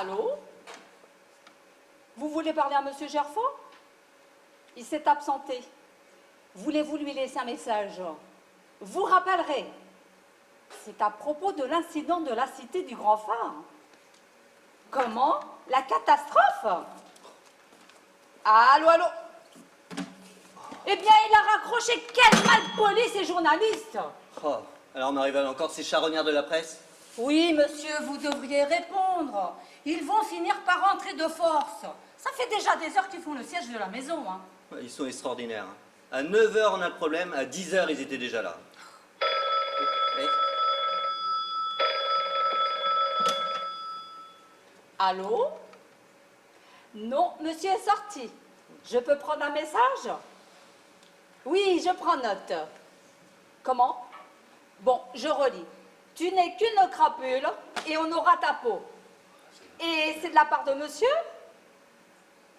Allô? Vous voulez parler à Monsieur Gerfort? Il s'est absenté. Voulez-vous lui laisser un message? Vous rappellerez. C'est à propos de l'incident de la cité du Grand Phare. Comment? La catastrophe? Allô, allô? Eh bien, il a raccroché. Quel malpoli ces journalistes! Oh, alors Marie-Vanne, encore ces charognards de la presse? Oui, monsieur, vous devriez répondre. Ils vont finir par rentrer de force. Ça fait déjà des heures qu'ils font le siège de la maison, hein. Ils sont extraordinaires. À 9 h, on a le problème. À 10 h, ils étaient déjà là. Eh, Allô? Non, monsieur est sorti. Je peux prendre un message? Oui, je prends note. Comment? Bon, je relis. Tu n'es qu'une crapule et on aura ta peau. Et c'est de la part de monsieur?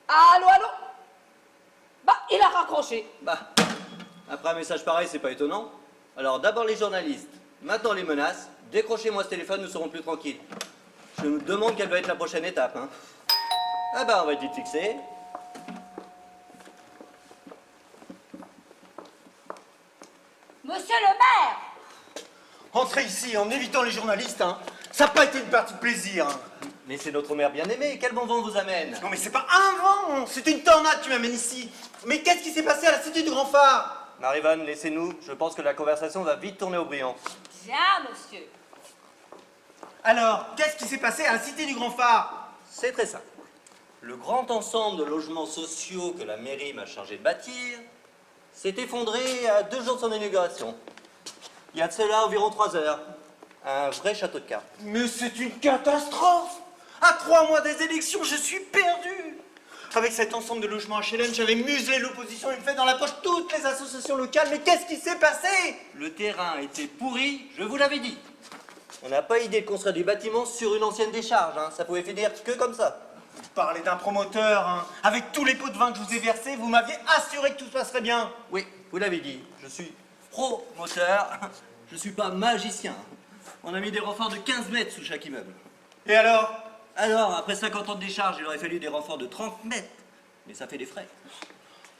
Allô, allô? Bah, il a raccroché. Bah, après un message pareil, c'est pas étonnant. Alors d'abord les journalistes, maintenant les menaces. Décrochez-moi ce téléphone, nous serons plus tranquilles. Je me demande quelle va être la prochaine étape, hein. Ah bah, on va être fixé. Monsieur le maire! Entrez ici en évitant les journalistes, hein. Ça n'a pas été une partie de plaisir, hein. Mais c'est notre mère bien-aimée, quel bon vent vous amène? Non mais c'est pas un vent, c'est une tornade qui m'amène ici. Mais qu'est-ce qui s'est passé à la cité du Grand Phare? Marie-Vanne, laissez-nous, je pense que la conversation va vite tourner au brillant. Bien, monsieur. Alors, qu'est-ce qui s'est passé à la cité du Grand Phare? C'est très simple. Le grand ensemble de logements sociaux que la mairie m'a chargé de bâtir s'est effondré à 2 jours de son inauguration. Il y a de cela environ 3 heures. Un vrai château de cartes. Mais c'est une catastrophe. À 3 mois des élections, je suis perdu. Avec cet ensemble de logements HLM, j'avais muselé l'opposition et me fait dans la poche toutes les associations locales. Mais qu'est-ce qui s'est passé? Le terrain était pourri, je vous l'avais dit. On n'a pas idée de construire des bâtiments sur une ancienne décharge, hein. Ça pouvait finir que comme ça. Vous parlez d'un promoteur, hein. Avec tous les pots de vin que je vous ai versés, vous m'aviez assuré que tout se passerait bien. Oui, vous l'avez dit, je suis promoteur, je suis pas magicien. On a mis des renforts de 15 mètres sous chaque immeuble. Et alors? Alors, après 50 ans de décharge, il aurait fallu des renforts de 30 mètres. Mais ça fait des frais.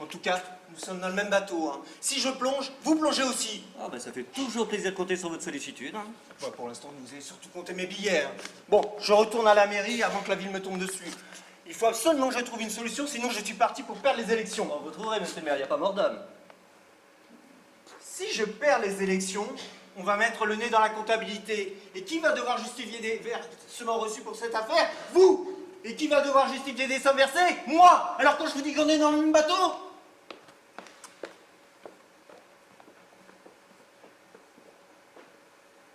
En tout cas, nous sommes dans le même bateau, hein. Si je plonge, vous plongez aussi. Ah bah ça fait toujours plaisir de compter sur votre sollicitude, hein. Bah, pour l'instant, vous avez surtout compté mes billets, hein. Bon, je retourne à la mairie avant que la ville me tombe dessus. Il faut absolument que je trouve une solution, sinon je suis parti pour perdre les élections. Bon, vous trouverez, monsieur le maire, il n'y a pas mort d'homme. Si je perds les élections, on va mettre le nez dans la comptabilité. Et qui va devoir justifier des versements reçus pour cette affaire? Vous! Et qui va devoir justifier des sommes versées? Moi! Alors quand je vous dis qu'on est dans le même bateau?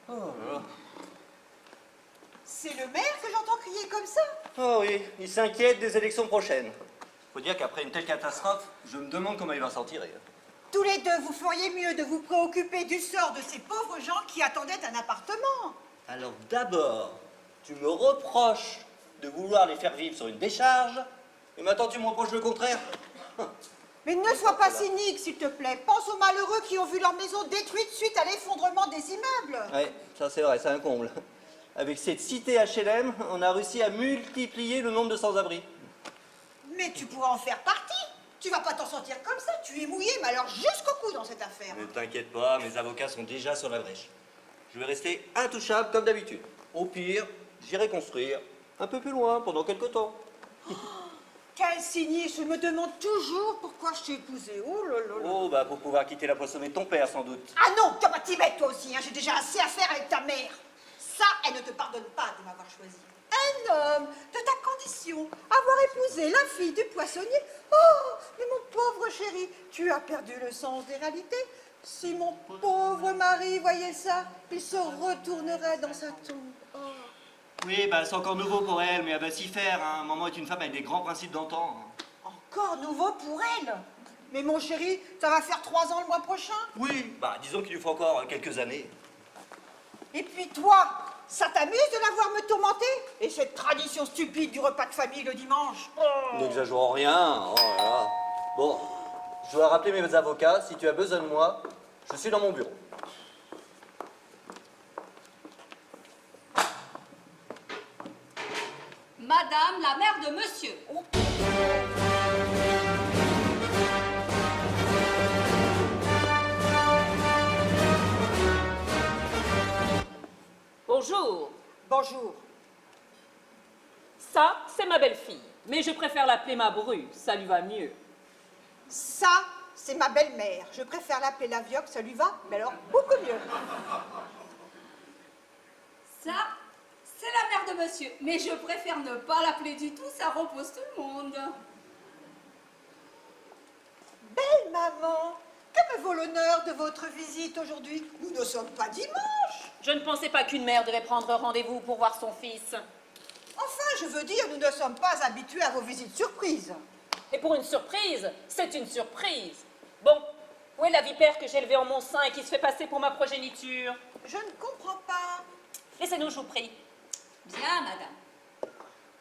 Oh là là. C'est le maire que j'entends crier comme ça? Oh oui, il s'inquiète des élections prochaines. Faut dire qu'après une telle catastrophe, je me demande comment il va s'en tirer. Tous les deux, vous feriez mieux de vous préoccuper du sort de ces pauvres gens qui attendaient un appartement. Alors d'abord, tu me reproches de vouloir les faire vivre sur une décharge, et maintenant tu me reproches le contraire. Mais ne sois pas cynique, s'il te plaît. Pense aux malheureux qui ont vu leur maison détruite suite à l'effondrement des immeubles. Ouais, ça c'est vrai, c'est un comble. Avec cette cité HLM, on a réussi à multiplier le nombre de sans-abri. Mais tu pourras en faire partie. Tu vas pas t'en sortir comme ça. Tu es mouillé, mais alors jusqu'au cou dans cette affaire. Ne t'inquiète pas, mes avocats sont déjà sur la brèche. Je vais rester intouchable comme d'habitude. Au pire, j'irai construire un peu plus loin pendant quelques temps. Quel cynisme. Je me demande toujours pourquoi je t'ai épousé. Oh là là là. Oh, bah pour pouvoir quitter la poissonnée de ton père, sans doute. Ah non, tu vas t'y mettre toi aussi. Hein. J'ai déjà assez à faire avec ta mère. Ça, elle ne te pardonne pas de m'avoir choisi. Un homme de ta condition, avoir épousé la fille du poissonnier. Oh, mais mon pauvre chéri, tu as perdu le sens des réalités. Si mon pauvre mari voyait ça, il se retournerait dans sa tombe. Oh. Oui, bah c'est encore nouveau pour elle, mais elle va s'y faire, hein. Maman est une femme avec des grands principes d'antan. Encore nouveau pour elle. Mais mon chéri, ça va faire 3 ans le mois prochain. Oui, bah disons qu'il lui faut encore quelques années. Et puis toi, ça t'amuse de la voir me tourmenter? Et cette tradition stupide du repas de famille le dimanche? Oh. N'exagérons rien. Oh là là. Bon, je dois rappeler mes avocats. Si tu as besoin de moi, je suis dans mon bureau. Madame la mère de monsieur. Bonjour. Bonjour. Ça, c'est ma belle-fille. Mais je préfère l'appeler ma bru, ça lui va mieux. Ça, c'est ma belle-mère. Je préfère l'appeler la vioque, ça lui va, mais alors beaucoup mieux. Ça, c'est la mère de monsieur. Mais je préfère ne pas l'appeler du tout, ça repose tout le monde. Belle maman, que me vaut l'honneur de votre visite aujourd'hui? Nous ne sommes pas dimanche. Je ne pensais pas qu'une mère devait prendre rendez-vous pour voir son fils. Enfin, je veux dire, nous ne sommes pas habitués à vos visites surprises. Et pour une surprise, c'est une surprise. Bon, où est la vipère que j'ai élevée en mon sein et qui se fait passer pour ma progéniture? Je ne comprends pas. Laissez-nous, je vous prie. Bien, madame.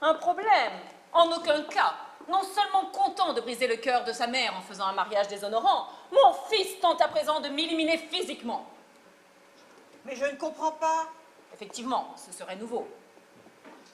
Un problème? En aucun cas. Non seulement content de briser le cœur de sa mère en faisant un mariage déshonorant, mon fils tente à présent de m'éliminer physiquement. Mais je ne comprends pas. Effectivement, ce serait nouveau.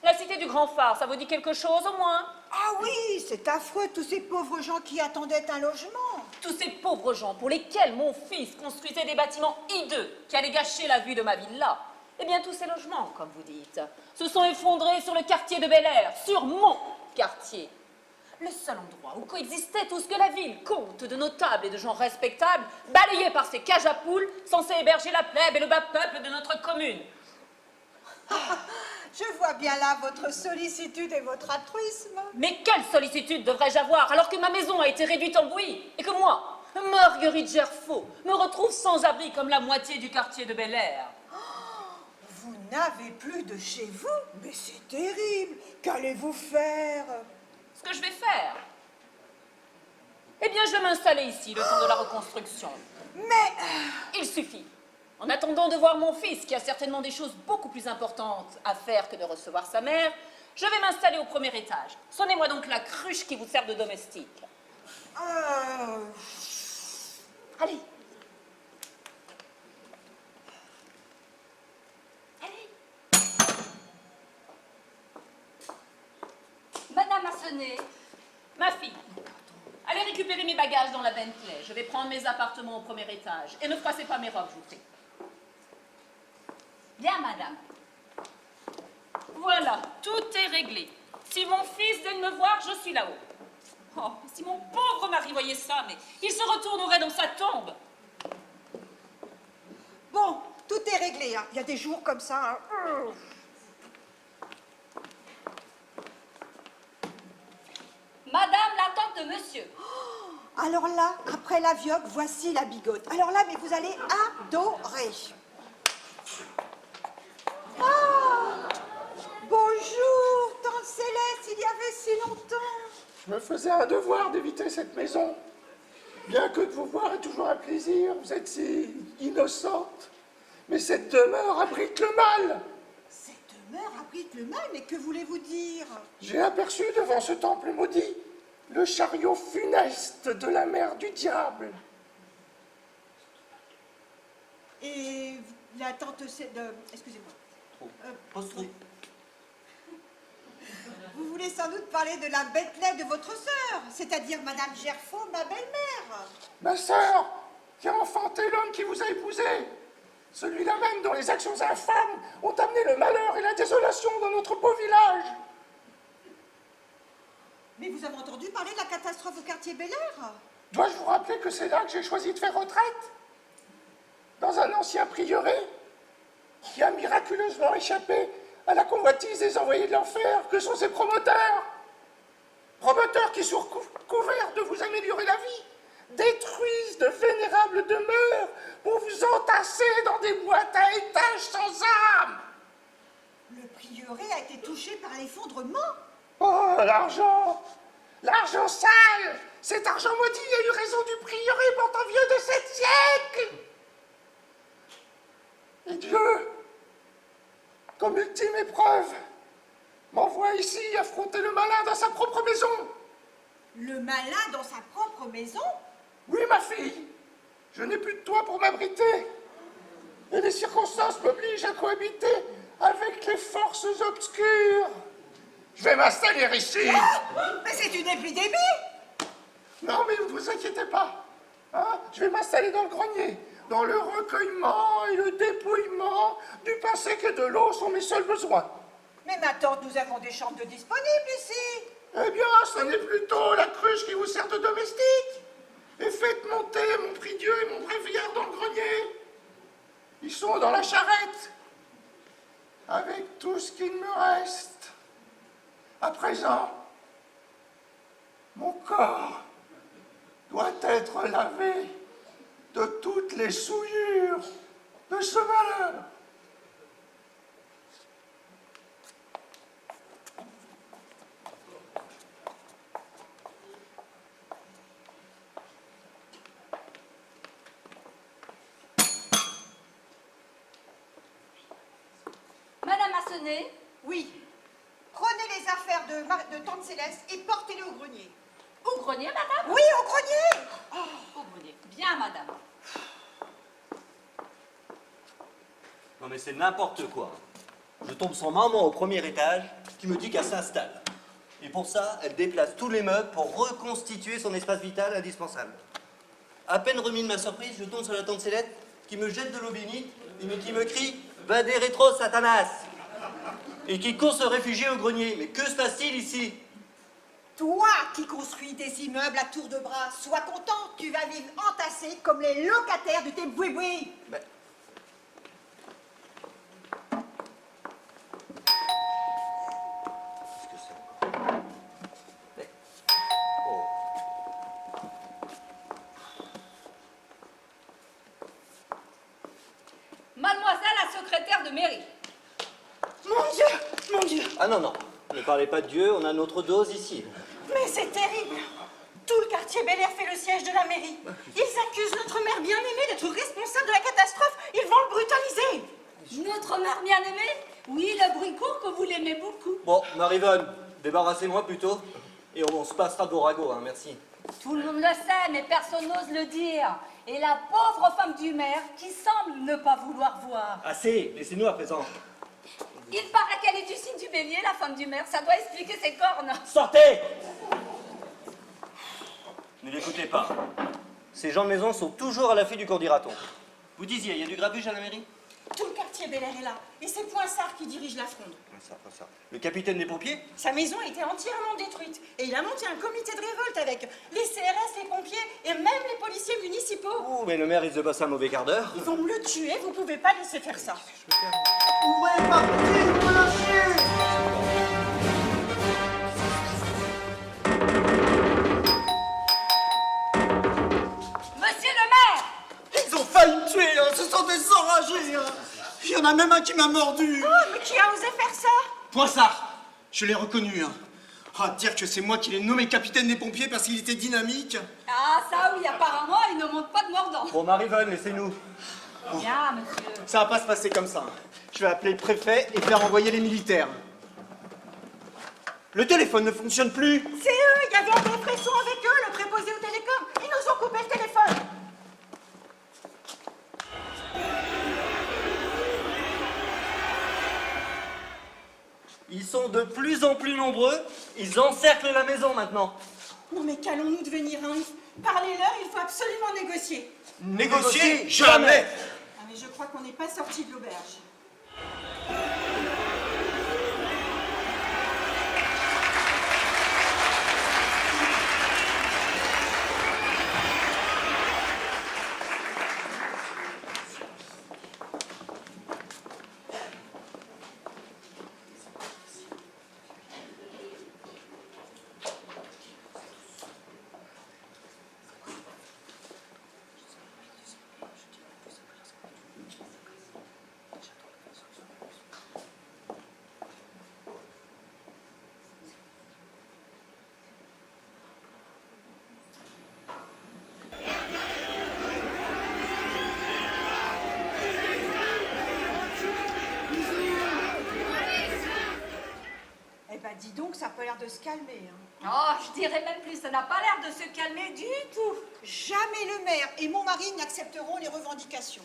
La cité du Grand Phare, ça vous dit quelque chose au moins? Ah oui, c'est affreux, tous ces pauvres gens qui attendaient un logement. Tous ces pauvres gens pour lesquels mon fils construisait des bâtiments hideux qui allaient gâcher la vue de ma villa. Eh bien, tous ces logements, comme vous dites, se sont effondrés sur le quartier de Bel Air, sur mon quartier. Le seul endroit où coexistait tout ce que la ville compte de notables et de gens respectables, balayé par ces cages à poules censées héberger la plèbe et le bas peuple de notre commune. Je vois bien là votre sollicitude et votre altruisme. Mais quelle sollicitude devrais-je avoir alors que ma maison a été réduite en bouillie et que moi, Marguerite Gerfaux, me retrouve sans abri comme la moitié du quartier de Bel Air? Vous n'avez plus de chez vous? Mais c'est terrible. Qu'allez-vous faire? Ce que je vais faire? Eh bien, je vais m'installer ici, le temps de la reconstruction. Mais Il suffit. En attendant de voir mon fils, qui a certainement des choses beaucoup plus importantes à faire que de recevoir sa mère, je vais m'installer au premier étage. Sonnez-moi donc la cruche qui vous sert de domestique. Allez. Allez. Madame a sonné. Ma fille, allez récupérer mes bagages dans la Bentley. Je vais prendre mes appartements au premier étage. Et ne froissez pas mes robes, je vous prie. Bien, madame. Voilà, tout est réglé. Si mon fils daigne me voir, je suis là-haut. Oh, si mon pauvre mari voyait ça, mais il se retournerait dans sa tombe. bon, tout est réglé. Hein. Il y a des jours comme ça. Hein. Madame la tante de monsieur. Alors là, après la vioque, voici la bigote. Alors là, mais vous allez adorer. Ah, bonjour, tante Céleste, il y avait si longtemps. Je me faisais un devoir d'éviter cette maison. Bien que de vous voir est toujours un plaisir, vous êtes si innocente. Mais cette demeure abrite le mal. Cette demeure abrite le mal, mais que voulez-vous dire? J'ai aperçu devant ce temple maudit le chariot funeste de la mère du diable. Et la tante Céleste... Excusez-moi. Postry. Vous voulez sans doute parler de la Bentley de votre sœur, c'est-à-dire Madame Gerfaux, ma belle-mère. Ma sœur, qui a enfanté l'homme qui vous a épousé. Celui-là même dont les actions infâmes ont amené le malheur et la désolation dans notre beau village. Mais vous avez entendu parler de la catastrophe au quartier Bel Air? Dois-je vous rappeler que c'est là que j'ai choisi de faire retraite? Dans un ancien prieuré qui a miraculeusement échappé à la convoitise des envoyés de l'enfer que sont ses promoteurs. Promoteurs qui, sous couvert de vous améliorer la vie, détruisent de vénérables demeures pour vous entasser dans des boîtes à étages sans âme. Le prieuré a été touché par l'effondrement. Oh, l'argent! L'argent sale! Cet argent maudit a eu raison du prieuré pourtant vieux de 7 siècles! Et Dieu, comme ultime épreuve, m'envoie ici affronter le malin dans sa propre maison. Le malin dans sa propre maison? Oui, ma fille, je n'ai plus de toit pour m'abriter. Et les circonstances m'obligent à cohabiter avec les forces obscures. Je vais m'installer ici. Mais c'est une épidémie. Non, mais ne vous inquiétez pas. Hein, je vais m'installer dans le grenier. Dans le recueillement et le dépouillement du pain sec et de l'eau sont mes seuls besoins. Mais ma tante, nous avons des chambres de disponibles ici. Eh bien, ce n'est plutôt la cruche qui vous sert de domestique. Et faites monter mon prie-dieu et mon bréviaire dans le grenier. Ils sont dans la charrette. Avec tout ce qu'il me reste. À présent, mon corps doit être lavé de toutes les souillures de ce malheur. Madame Massenet, Oui. Prenez les affaires de tante Céleste et portez-les au grenier. au grenier, madame? Oui, au grenier. Au grenier. Bien, madame. Non mais c'est n'importe quoi. Je tombe sur maman au premier étage qui me dit qu'elle s'installe. Et pour ça, elle déplace tous les meubles pour reconstituer son espace vital indispensable. À peine remis de ma surprise, je tombe sur la tante Céleste qui me jette de l'eau bénite et qui me crie « Va des rétro, Satanas !» et qui court se réfugier au grenier. Mais que se passe-t-il ici? Toi qui construis des immeubles à tour de bras, sois content, tu vas vivre entassé comme les locataires de tes boui-boui. Ben, qu'est-ce que c'est? Mais- oh. Mademoiselle la secrétaire de mairie. Mon Dieu, mon Dieu, Ah non, non, ne parlez pas de Dieu, on a notre dose ici. mais c'est terrible. Tout le quartier Bel Air fait le siège de la mairie. Ils accusent notre maire bien-aimé d'être responsable de la catastrophe. Ils vont le brutaliser. Notre mère bien-aimée? Oui, le bricot que vous l'aimez beaucoup. Bon, Marivonne, débarrassez-moi plutôt, et on se passera d'orago, hein, merci. Tout le monde le sait, mais personne n'ose le dire. Et la pauvre femme du maire qui semble ne pas vouloir voir. Assez, laissez-nous à présent. Il paraît qu'elle est du signe du bélier, la femme du maire. Ça doit expliquer ses cornes. Sortez! Ne l'écoutez pas. Ces gens de maison sont toujours à l'affût du cours d'Iraton. Vous disiez, il y a du grabuge à la mairie? Tout le quartier Bel Air est là. Et c'est Poinsard qui dirige la fronde. Ça. Le capitaine des pompiers? Sa maison a été entièrement détruite. Et il a monté un comité de révolte avec les CRS, les pompiers et même les policiers municipaux. Oh, mais le maire risque de passer un mauvais quart d'heure. Ils vont me le tuer, vous pouvez pas laisser faire ça. Ouvrez, partez, vous me lâchez. Monsieur le maire! Ils ont failli me tuer, hein. Ce sont des enragés. Hein. Il y en a même un qui m'a mordu. Oh, mais qui a osé faire ça? Poinsard, je l'ai reconnu. Hein. Ah, dire que c'est moi qui l'ai nommé capitaine des pompiers parce qu'il était dynamique. Ah, ça oui, apparemment, il ne monte pas de mordant. Bon, Marivonne, laissez-nous. Bien, monsieur. Ça va pas se passer comme ça. Je vais appeler le préfet et faire envoyer les militaires. Le téléphone ne fonctionne plus. C'est eux, il y avait André Fresson avec eux, le préposé au télécom. Ils nous ont coupé le téléphone. Ils sont de plus en plus nombreux. Ils encerclent la maison maintenant. Non mais qu'allons-nous devenir, hein? Parlez-leur, il faut absolument négocier. Négocier, jamais. Ah mais je crois qu'on n'est pas sorti de l'auberge. Eh ben dis donc, ça n'a pas l'air de se calmer. Hein. Oh, je dirais même plus, ça n'a pas l'air de se calmer du tout. Jamais le maire et mon mari n'accepteront les revendications.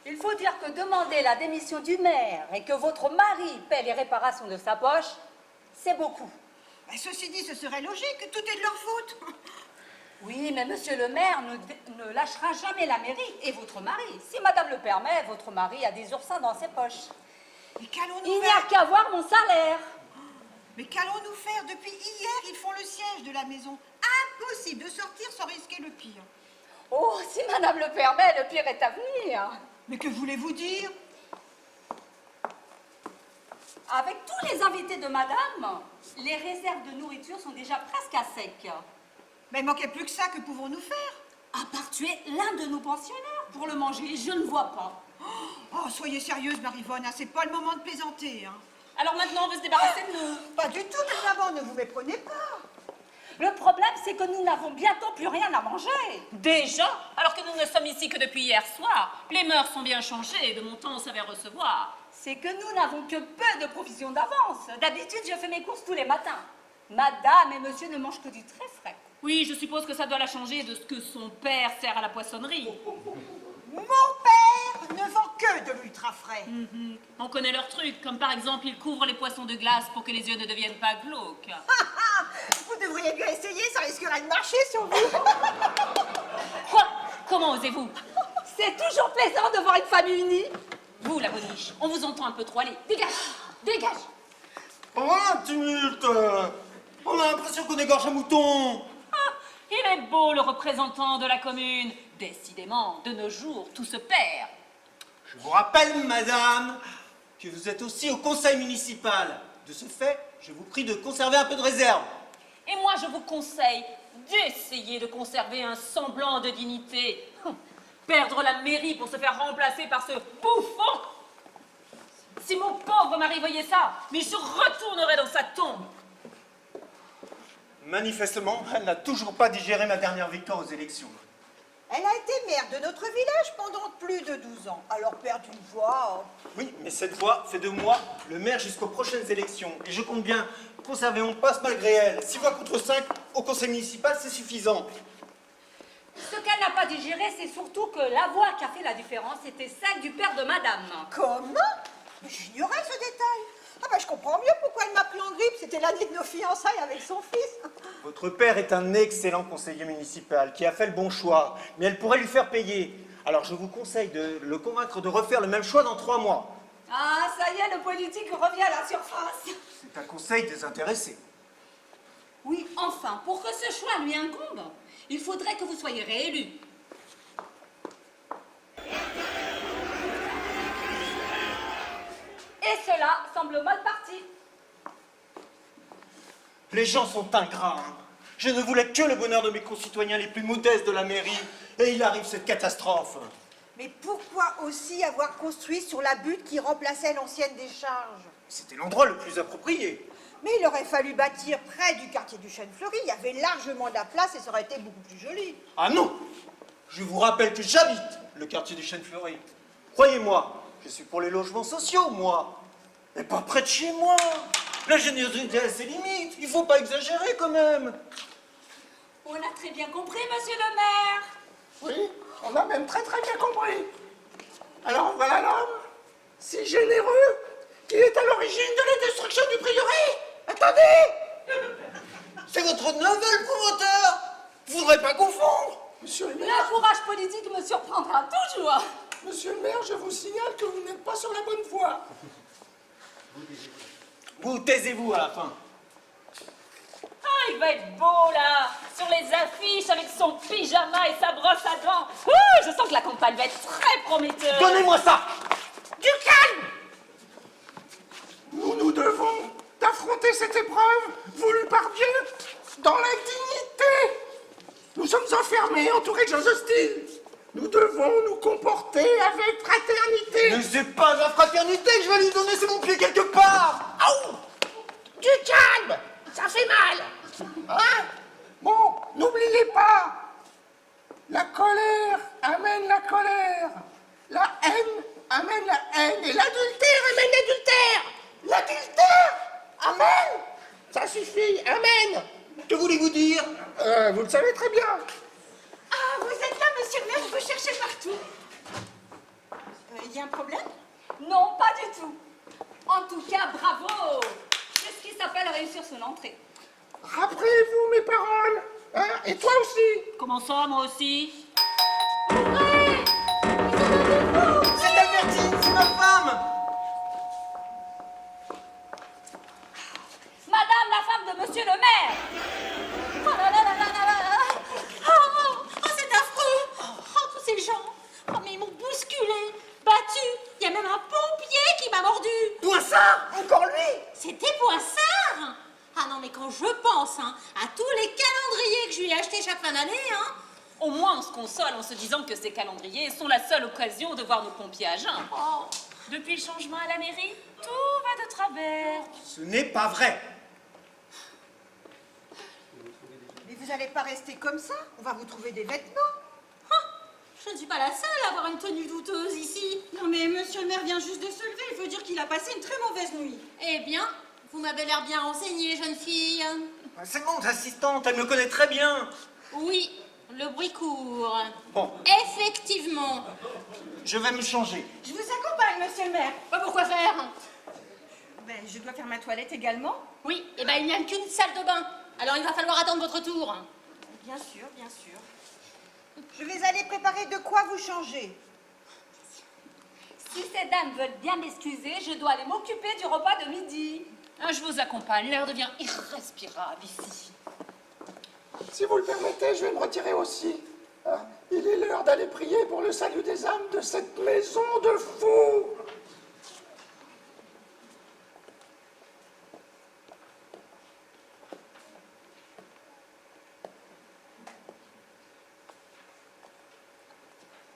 Il faut dire que demander la démission du maire et que votre mari paie les réparations de sa poche, C'est beaucoup. Mais ceci dit, ce serait logique, tout est de leur faute. Oui, mais monsieur le maire ne lâchera jamais la mairie et votre mari. Si madame le permet, votre mari a des oursins dans ses poches. Mais qu'allons-nous Il n'y a faire? qu'à voir mon salaire. Mais qu'allons-nous faire? Depuis hier, ils font le siège de la maison. Impossible de sortir sans risquer le pire. Oh, si madame le permet, le pire est à venir. Mais que voulez-vous dire? Avec tous les invités de madame, les réserves de nourriture sont déjà presque à sec. Mais il manquait plus que ça, que pouvons-nous faire? À part tuer l'un de nos pensionnaires pour le manger, je ne vois pas. Oh, soyez sérieuse, Marivonne, hein, c'est pas le moment de plaisanter. Hein. Alors maintenant, on veut se débarrasser de nous. Pas du tout, mais d'abord, ne vous méprenez pas. Le problème, c'est que nous n'avons bientôt plus rien à manger. Déjà? Alors que nous ne sommes ici que depuis hier soir. Les mœurs sont bien changées, de mon temps on savait recevoir. C'est que nous n'avons que peu de provisions d'avance. D'habitude, je fais mes courses tous les matins. Madame et monsieur ne mangent que du très frais. Oui, je suppose que ça doit la changer de ce que son père sert à la poissonnerie. Mon père ne vend que de l'ultra frais. On connaît leurs trucs, comme par exemple, ils couvrent les poissons de glace pour que les yeux ne deviennent pas glauques. Vous devriez bien essayer, ça risquerait de marcher sur vous. Quoi? Comment osez-vous? C'est toujours plaisant de voir une famille unie. Vous, la boniche, on vous entend un peu trop. Allez, dégage, dégage. Oh, un tumulte. On a l'impression qu'on égorge un mouton. Ah, il est beau, le représentant de la commune. Décidément, de nos jours, tout se perd. Je vous rappelle, madame, que vous êtes aussi au conseil municipal. De ce fait, je vous prie de conserver un peu de réserve. Et moi, je vous conseille d'essayer de conserver un semblant de dignité. Perdre la mairie pour se faire remplacer par ce bouffon. Si mon pauvre mari voyait ça, mais je retournerais dans sa tombe. Manifestement, elle n'a toujours pas digéré ma dernière victoire aux élections. Elle a été maire de notre village pendant plus de 12 ans. Alors perdre une voix... Oui, mais cette fois fait de moi le maire jusqu'aux prochaines élections. Et je compte bien conserver mon poste malgré elle. 6 voix contre 5 au conseil municipal, c'est suffisant. Ce qu'elle n'a pas digéré, c'est surtout que la voix qui a fait la différence était celle du père de madame. Comment? Mais j'ignorais ce détail. Ah ben je comprends mieux pourquoi elle m'a pris en grippe. C'était l'année de nos fiançailles avec son fils. Votre père est un excellent conseiller municipal qui a fait le bon choix, mais elle pourrait lui faire payer. Alors je vous conseille de le convaincre de refaire le même choix dans 3 mois. Ah, ça y est, le politique revient à la surface. C'est un conseil désintéressé. Oui, enfin, pour que ce choix lui incombe, il faudrait que vous soyez réélu. Et cela semble mal parti. Les gens sont ingrats. Hein. Je ne voulais que le bonheur de mes concitoyens les plus modestes de la mairie, et il arrive cette catastrophe. Mais pourquoi aussi avoir construit sur la butte qui remplaçait l'ancienne décharge? C'était l'endroit le plus approprié. Mais il aurait fallu bâtir près du quartier du Chêne-Fleuri. Il y avait largement de la place et ça aurait été beaucoup plus joli. Ah non! Je vous rappelle que j'habite le quartier du Chêne-Fleuri. Croyez-moi, je suis pour les logements sociaux, moi. Et pas près de chez moi. La générosité a ses limites. Il faut pas exagérer quand même. On a très bien compris, monsieur le maire. Oui, on a même très très bien compris. Alors voilà l'homme, si généreux, qui est à l'origine de la destruction du prieuré. Attendez! C'est votre neveu le promoteur. Vous voudrez pas confondre. Monsieur le maire, Le courage politique me surprendra toujours. monsieur le maire, je vous signale que vous n'êtes pas sur la bonne voie. Vous taisez-vous à la fin. Ah, il va être beau, là, sur les affiches, avec son pyjama et sa brosse à dents. Je sens que la campagne va être très prometteuse. Donnez-moi ça. Du calme! Nous devons affronter cette épreuve voulue par Dieu dans la dignité. Nous sommes enfermés, entourés de gens hostiles. Nous devons nous comporter avec fraternité. Mais c'est pas la fraternité que je vais lui donner, c'est mon pied quelque part. Aouh! Du calme! Ça fait mal! Hein? Bon, n'oubliez pas, la colère amène la colère, la haine amène la haine, et l'adultère amène l'adultère! L'adultère amène! Ça suffit, amen! Que voulez-vous dire? Vous le savez très bien. Ah, vous êtes là, monsieur le maire, je vous cherchais partout. Il y a un problème? Non, pas du tout. En tout cas, bravo. ce qui s'appelle réussir son entrée. Rappelez-vous mes paroles, hein, et toi aussi. Comment ça, moi aussi? C'est Albertine, c'est ma femme. Madame, la femme de monsieur le maire. Oh là là là là là là. Oh, c'est affreux. Oh, tous ces gens. Oh, mais ils m'ont bousculé, battu. Il y a même un pompier qui m'a mordu. Poissard, encore lui. C'était Poissard. Ah non, mais quand je pense à tous les calendriers que je lui ai achetés chaque fin d'année, Au moins, on se console en se disant que ces calendriers sont la seule occasion de voir nos pompiers à jeun. Oh. Depuis le changement à la mairie, tout va de travers. Ce n'est pas vrai. Mais vous n'allez pas rester comme ça. On va vous trouver des vêtements. Je ne suis pas la seule à avoir une tenue douteuse ici. Non mais monsieur le maire vient juste de se lever. Il faut dire qu'il a passé une très mauvaise nuit. Eh bien, vous m'avez l'air bien renseignée, jeune fille. C'est bon, assistante, elle me connaît très bien. Oui, le bruit court. Bon, Effectivement. je vais me changer. Je vous accompagne, monsieur le maire. Pas pourquoi faire? Ben, je dois faire ma toilette également. Oui, eh ben il n'y a qu'une salle de bain. Alors il va falloir attendre votre tour. Bien sûr, bien sûr. Je vais aller préparer de quoi vous changer. Si ces dames veulent bien m'excuser, je dois aller m'occuper du repas de midi. Ah, je vous accompagne, l'air devient irrespirable ici. Si vous le permettez, je vais me retirer aussi. Hein, il est l'heure d'aller prier pour le salut des âmes de cette maison de fous.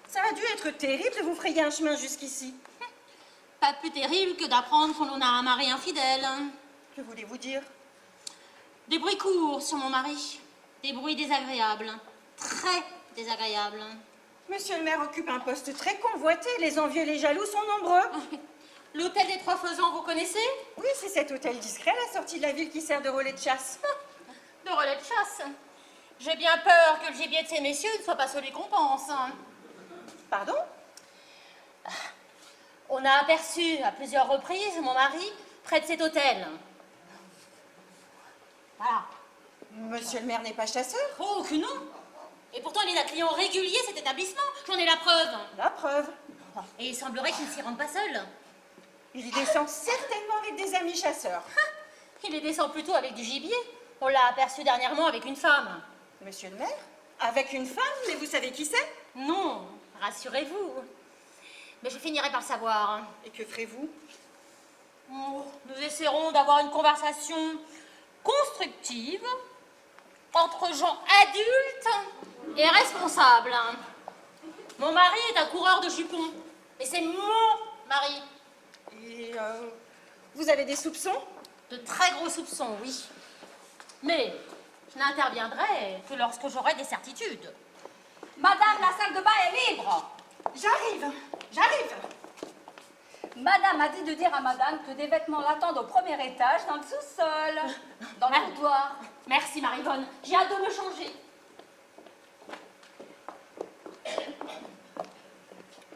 Ça a dû être terrible de vous frayer un chemin jusqu'ici. Pas plus terrible que d'apprendre qu'on a un mari infidèle. Que voulez-vous dire? Des bruits courts sur mon mari. Des bruits désagréables. Très désagréables. Monsieur le maire occupe un poste très convoité. Les envieux et les jaloux sont nombreux. L'hôtel des Trois Faisans, vous connaissez? Oui, c'est cet hôtel discret à la sortie de la ville qui sert de relais de chasse. De relais de chasse. J'ai bien peur que le gibier de ces messieurs ne soit pas celui qu'on pense. Pardon? On a aperçu à plusieurs reprises mon mari près de cet hôtel. Voilà. Monsieur le maire n'est pas chasseur? Oh, que non! Et pourtant, il est un client régulier, cet établissement. J'en ai la preuve. La preuve. Et il semblerait qu'il ne s'y rende pas seul. Il y descend certainement avec des amis chasseurs. Il y descend plutôt avec du gibier. On l'a aperçu dernièrement avec une femme. Monsieur le maire? Avec une femme? Mais vous savez qui c'est? Non, rassurez-vous. Mais je finirai par le savoir. Et que ferez-vous? Oh, nous essaierons d'avoir une conversation constructive entre gens adultes et responsables. Mon mari est un coureur de jupons. Et c'est mon mari. Et vous avez des soupçons? De très gros soupçons, oui. Mais je n'interviendrai que lorsque j'aurai des certitudes. Madame, la salle de bain est libre. J'arrive. Madame a dit de dire à madame que des vêtements l'attendent au premier étage, dans le sous-sol, dans le boudoir. Merci Marivonne, j'ai hâte de me changer.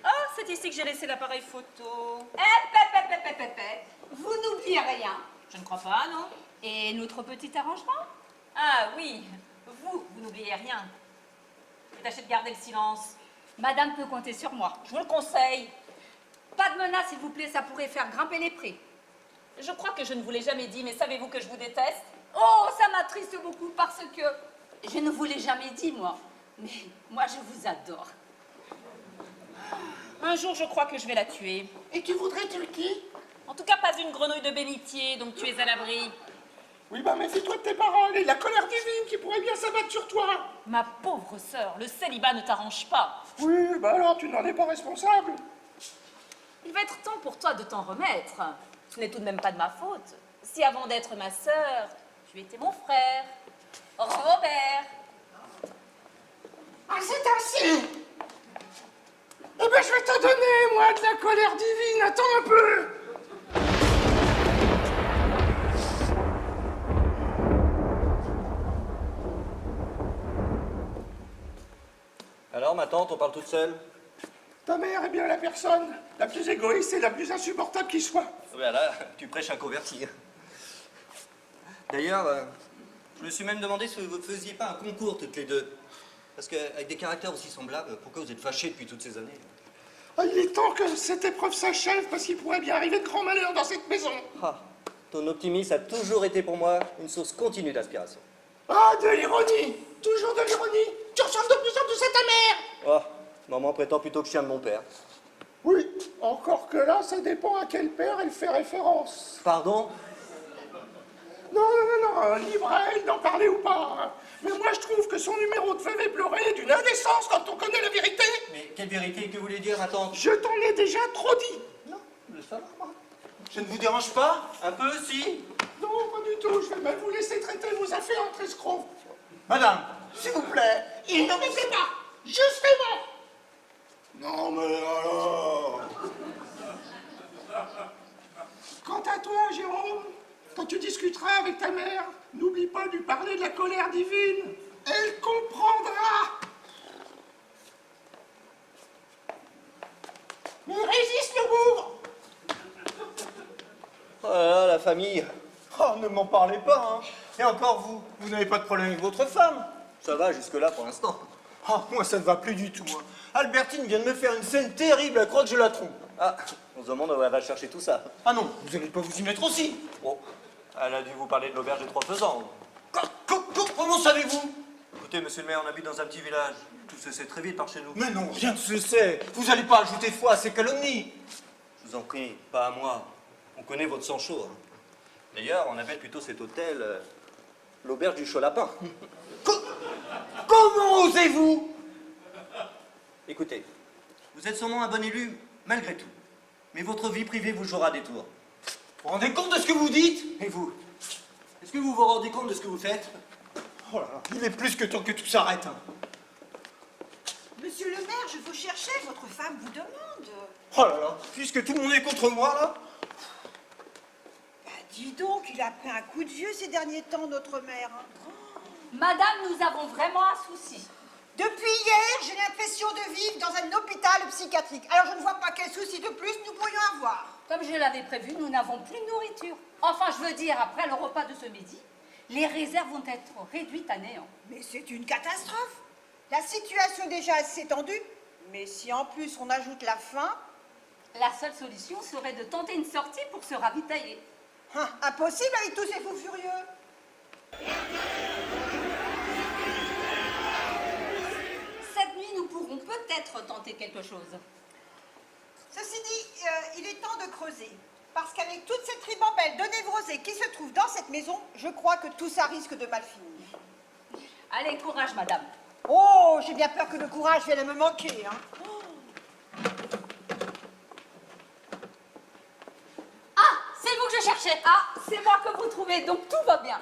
Ah, c'est ici que j'ai laissé l'appareil photo. Vous n'oubliez rien. Je ne crois pas, non? Et notre petit arrangement? Ah oui, vous n'oubliez rien. Et tâchez de garder le silence. Madame peut compter sur moi. Je vous le conseille. Pas de menace, s'il vous plaît, ça pourrait faire grimper les prix. Je crois que je ne vous l'ai jamais dit, mais savez-vous que je vous déteste? Oh, ça m'attriste beaucoup parce que je ne vous l'ai jamais dit, moi. Mais moi, je vous adore. Un jour, je crois que je vais la tuer. Et tu voudrais tuer qui? En tout cas, pas une grenouille de bénitier, donc tu es à l'abri. Oui, bah méfie-toi de tes paroles et de la colère divine qui pourrait bien s'abattre sur toi. Ma pauvre sœur, le célibat ne t'arrange pas. Oui, bah alors tu n'en es pas responsable. Il va être temps pour toi de t'en remettre. Ce n'est tout de même pas de ma faute. Si avant d'être ma sœur, tu étais mon frère, Robert. Ah, c'est ainsi. Eh ben, je vais te donner, moi, de la colère divine. Attends un peu. Alors, ma tante, on parle toute seule? Ta mère est bien la personne la plus égoïste et la plus insupportable qui soit. Voilà, tu prêches un converti. D'ailleurs, je me suis même demandé si vous ne faisiez pas un concours toutes les deux. Parce qu'avec des caractères aussi semblables, pourquoi vous êtes fâchés depuis toutes ces années? Ah, il est temps que cette épreuve s'achève parce qu'il pourrait bien arriver de grands malheurs dans cette maison. Ah, ton optimisme a toujours été pour moi une source continue d'inspiration. Ah, de l'ironie. Toujours de l'ironie. Tu ressembles de plus en plus à ta mère. Oh, maman prétend plutôt que je tiens de mon père. Oui, encore que là, ça dépend à quel père elle fait référence. Pardon? Non, libre à elle d'en parler ou pas. Mais moi, je trouve que son numéro de veuve éploré est d'une indécence quand on connaît la vérité. Mais quelle vérité que vous voulez dire, ma tante? Je t'en ai déjà trop dit. Non, le savoir, moi. Je ne vous dérange pas? Un peu, si? Non, pas du tout. Je vais même vous laisser traiter vos affaires entre escrocs. Madame, s'il vous plaît. Il ne me plaît pas. Justement. Non, mais alors. Quant à toi, Jérôme, quand tu discuteras avec ta mère, n'oublie pas de lui parler de la colère divine. Elle comprendra. Mais résiste le bougre. Oh là là, la famille. Oh, ne m'en parlez pas, hein. Et encore vous n'avez pas de problème avec votre femme? Ça va jusque-là pour l'instant. Oh, moi, ça ne va plus du tout, hein. Albertine vient de me faire une scène terrible, elle croit que je la trompe. Ah, on se demande où elle va chercher tout ça. Ah non, vous n'allez pas vous y mettre aussi. Oh, elle a dû vous parler de l'auberge des Trois Faisans. Comment savez-vous? Écoutez, monsieur le maire, on habite dans un petit village. Tout se sait très vite par chez nous. Mais non, rien ne se sait. Vous n'allez pas ajouter foi à ces calomnies. Je vous en prie, pas à moi. On connaît votre sang chaud. Hein. D'ailleurs, on appelle plutôt cet hôtel l'auberge du chaud lapin. Comment osez-vous? Écoutez, vous êtes sûrement un bon élu, malgré tout. Mais votre vie privée vous jouera des tours. Vous vous rendez compte de ce que vous dites? Et vous? Est-ce que vous vous rendez compte de ce que vous faites? Oh là là, il est plus que temps que tout s'arrête, hein. Monsieur le maire, je vous cherchais, votre femme vous demande. Oh là là, puisque tout le monde est contre moi, là. Bah, dis donc, il a pris un coup de vieux ces derniers temps, notre maire. Hein. Madame, nous avons vraiment un souci. Depuis hier, j'ai l'impression de vivre dans un hôpital psychiatrique. Alors je ne vois pas quel souci de plus nous pourrions avoir. Comme je l'avais prévu, nous n'avons plus de nourriture. Enfin, je veux dire, après le repas de ce midi, les réserves vont être réduites à néant. Mais c'est une catastrophe. La situation est déjà assez tendue. Mais si en plus on ajoute la faim, La seule solution serait de tenter une sortie pour se ravitailler. hein, impossible avec tous ces fous furieux. Cette nuit, nous pourrons peut-être tenter quelque chose. Ceci dit, il est temps de creuser. Parce qu'avec toute cette ribambelle de névrosés qui se trouve dans cette maison, je crois que tout ça risque de mal finir. Allez, courage, madame. Oh, j'ai bien peur que le courage vienne à me manquer. Hein. Ah, c'est vous que je cherchais. Ah, c'est moi que vous trouvez, donc tout va bien.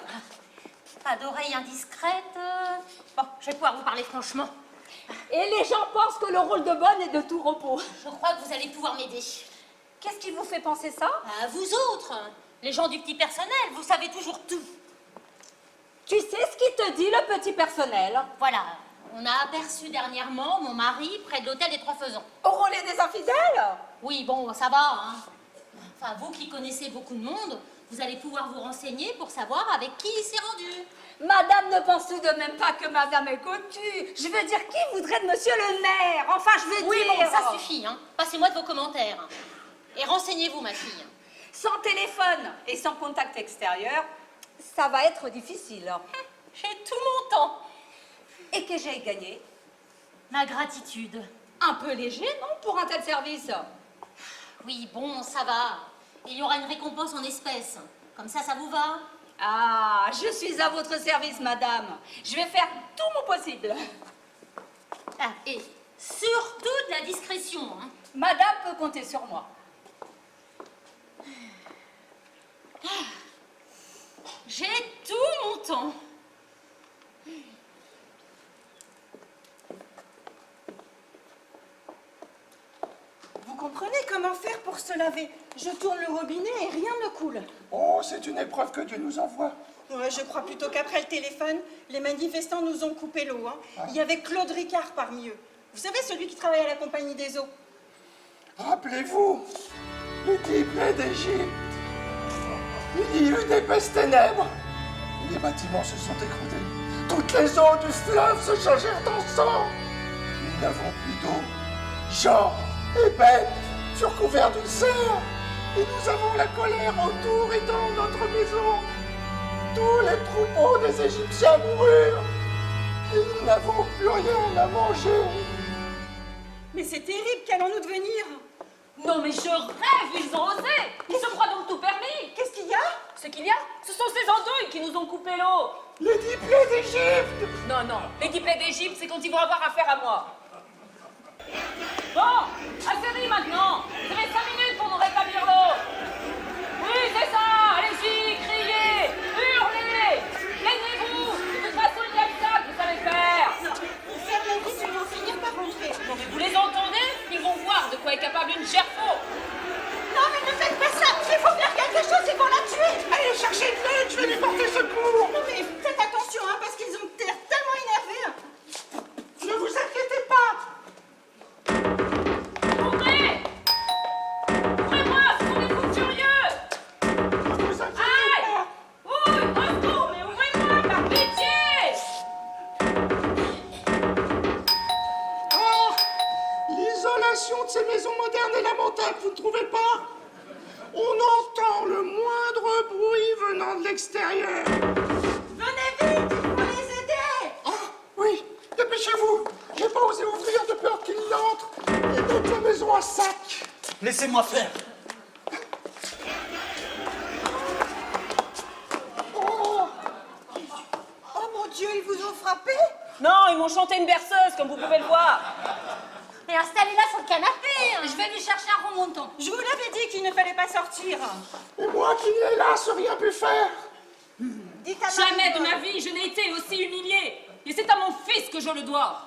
Pas d'oreille indiscrète. Bon, je vais pouvoir vous parler franchement. Et les gens pensent que le rôle de bonne est de tout repos. Je crois que vous allez pouvoir m'aider. Qu'est-ce qui vous fait penser ça? À vous autres, les gens du petit personnel, vous savez toujours tout. Tu sais ce qui te dit le petit personnel? Voilà, on a aperçu dernièrement mon mari près de l'hôtel des Trois Faisans. Au relais des infidèles? Oui, bon, ça va, hein. Enfin, vous qui connaissez beaucoup de monde, vous allez pouvoir vous renseigner pour savoir avec qui il s'est rendu. Madame ne pense tout de même pas que madame est contue. Je veux dire, qui voudrait de monsieur le maire? Enfin, je veux Oui, dire... bon, ça suffit, hein. Passez-moi de vos commentaires. Et renseignez-vous, ma fille. Sans téléphone et sans contact extérieur, ça va être difficile. J'ai tout mon temps. Et que j'ai gagné? Ma gratitude. Un peu léger, non, pour un tel service? Oui, bon, ça va. Il y aura une récompense en espèces. Comme ça vous va? Ah, je suis à votre service, madame. Je vais faire tout mon possible. Ah, et surtout de la discrétion, hein. Madame peut compter sur moi. J'ai tout mon temps. Vous comprenez comment faire pour se laver? Je tourne le robinet et rien ne coule. Oh, c'est une épreuve que Dieu nous envoie. Ouais, je crois plutôt qu'après le téléphone, les manifestants nous ont coupé l'eau. Hein. Il y avait Claude Ricard parmi eux. Vous savez, celui qui travaille à la Compagnie des Eaux. Rappelez-vous, le type né d'Égypte. Il y eut d'épaisses ténèbres. Les bâtiments se sont écroulés. Toutes les eaux du fleuve se changèrent en sang. Nous n'avons plus d'eau. Gens et bêtes furent couverts d'ulcères. Et nous avons la colère autour et dans notre maison. Tous les troupeaux des Égyptiens moururent. Et nous n'avons plus rien à manger. Mais c'est terrible, qu'allons-nous devenir? Non mais je rêve, ils ont osé. Ils se croient donc tout permis. Qu'est-ce qu'il y a? Ce qu'il y a, ce sont ces andouilles qui nous ont coupé l'eau. Les 10 plaies d'Égypte. Non, non, les 10 plaies d'Égypte, c'est quand ils vont avoir affaire à moi. Bon, assez ri maintenant. Vous avez 5 minutes pour nous rétablir l'eau. Oui, c'est ça, allez-y, criez, hurlez, plaignez-vous. De toute façon, il y a que ça que vous savez faire. Fermez-vous, ils vont finir par rentrer. Non, mais vous les entendez? Ils vont voir de quoi est capable une gerfaut. Non, mais ne faites pas ça. Il faut faire quelque chose, ils vont la tuer. Allez chercher de l'aide, je vais lui porter secours. Non, mais faites attention, hein, parce qu'ils ont l'air tellement énervés. Ne vous inquiétez pas. Ouvrez! Ouvrez-moi, ce sont des fous furieux! Ne vous inquiétez Aïe! pas. Oui, un secours, mais ouvrez-moi, par pitié! Oh, l'isolation de ces maisons modernes est lamentable, vous ne trouvez pas? On entend le moindre bruit venant de l'extérieur. Venez vite, il faut les aider. Oh, oui, dépêchez-vous. J'ai pas osé ouvrir de peur qu'il n'entre et mette la maison à sac. Laissez-moi faire. Oh mon Dieu, ils vous ont frappé? Non, ils m'ont chanté une berceuse, comme vous pouvez le voir. Et installez-la sur le canapé. Je vais lui chercher un remontant. Je vous l'avais dit qu'il ne fallait pas sortir. Et moi qui n'ai hélas rien pu faire. Dites à Jamais de Marivonne- ma vie je n'ai été aussi humiliée. Et c'est à mon fils que je le dois.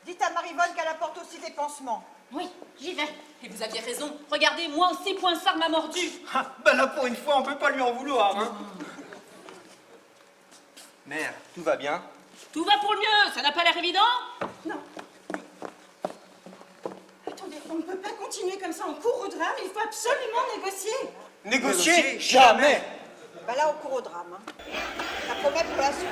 Dites à Marivonne qu'elle apporte aussi des pansements. Oui, j'y vais. Et vous aviez raison. Regardez, moi aussi, Poinsard m'a mordu. Ah, ben là, pour une fois, on peut pas lui en vouloir, hein. Mère, tout va bien? Tout va pour le mieux, ça n'a pas l'air évident? Non. Attendez, on ne peut pas continuer comme ça en cours au drame, il faut absolument négocier. Négocier? Jamais. Bah là, on court au drame. Hein. Ça promet pour la suite.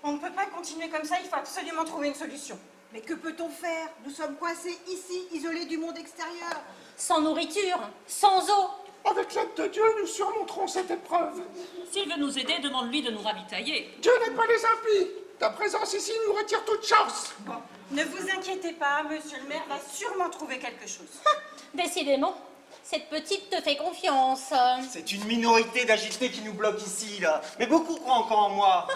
On ne peut pas continuer comme ça, il faut absolument trouver une solution. Mais que peut-on faire? Nous sommes coincés ici, isolés du monde extérieur. Sans nourriture, sans eau. Avec l'aide de Dieu, nous surmonterons cette épreuve. S'il veut nous aider, demande-lui de nous ravitailler. Dieu n'aide pas les impies. Ta présence ici nous retire toute chance. Bon, ne vous inquiétez pas, monsieur le maire va sûrement trouver quelque chose. Décidément, cette petite te fait confiance. C'est une minorité d'agités qui nous bloque ici, là. Mais beaucoup croient encore en moi.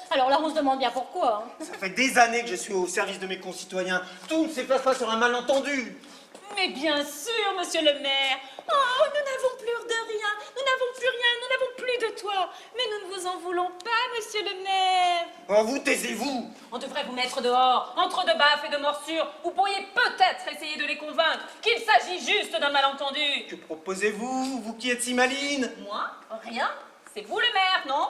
Alors là, on se demande bien pourquoi. Hein. Ça fait des années que je suis au service de mes concitoyens. Tout ne s'efface pas sur un malentendu. Mais bien sûr, monsieur le maire. Oh, nous n'avons plus de rien. Nous n'avons plus rien. Nous n'avons plus de toi. Mais nous ne vous en voulons pas, monsieur le maire. Oh, vous, taisez-vous. On devrait vous mettre dehors, entre de baffes et de morsures. Vous pourriez peut-être essayer de les convaincre qu'il s'agit juste d'un malentendu. Que proposez-vous, vous qui êtes si maline? Moi? Rien. C'est vous le maire, non?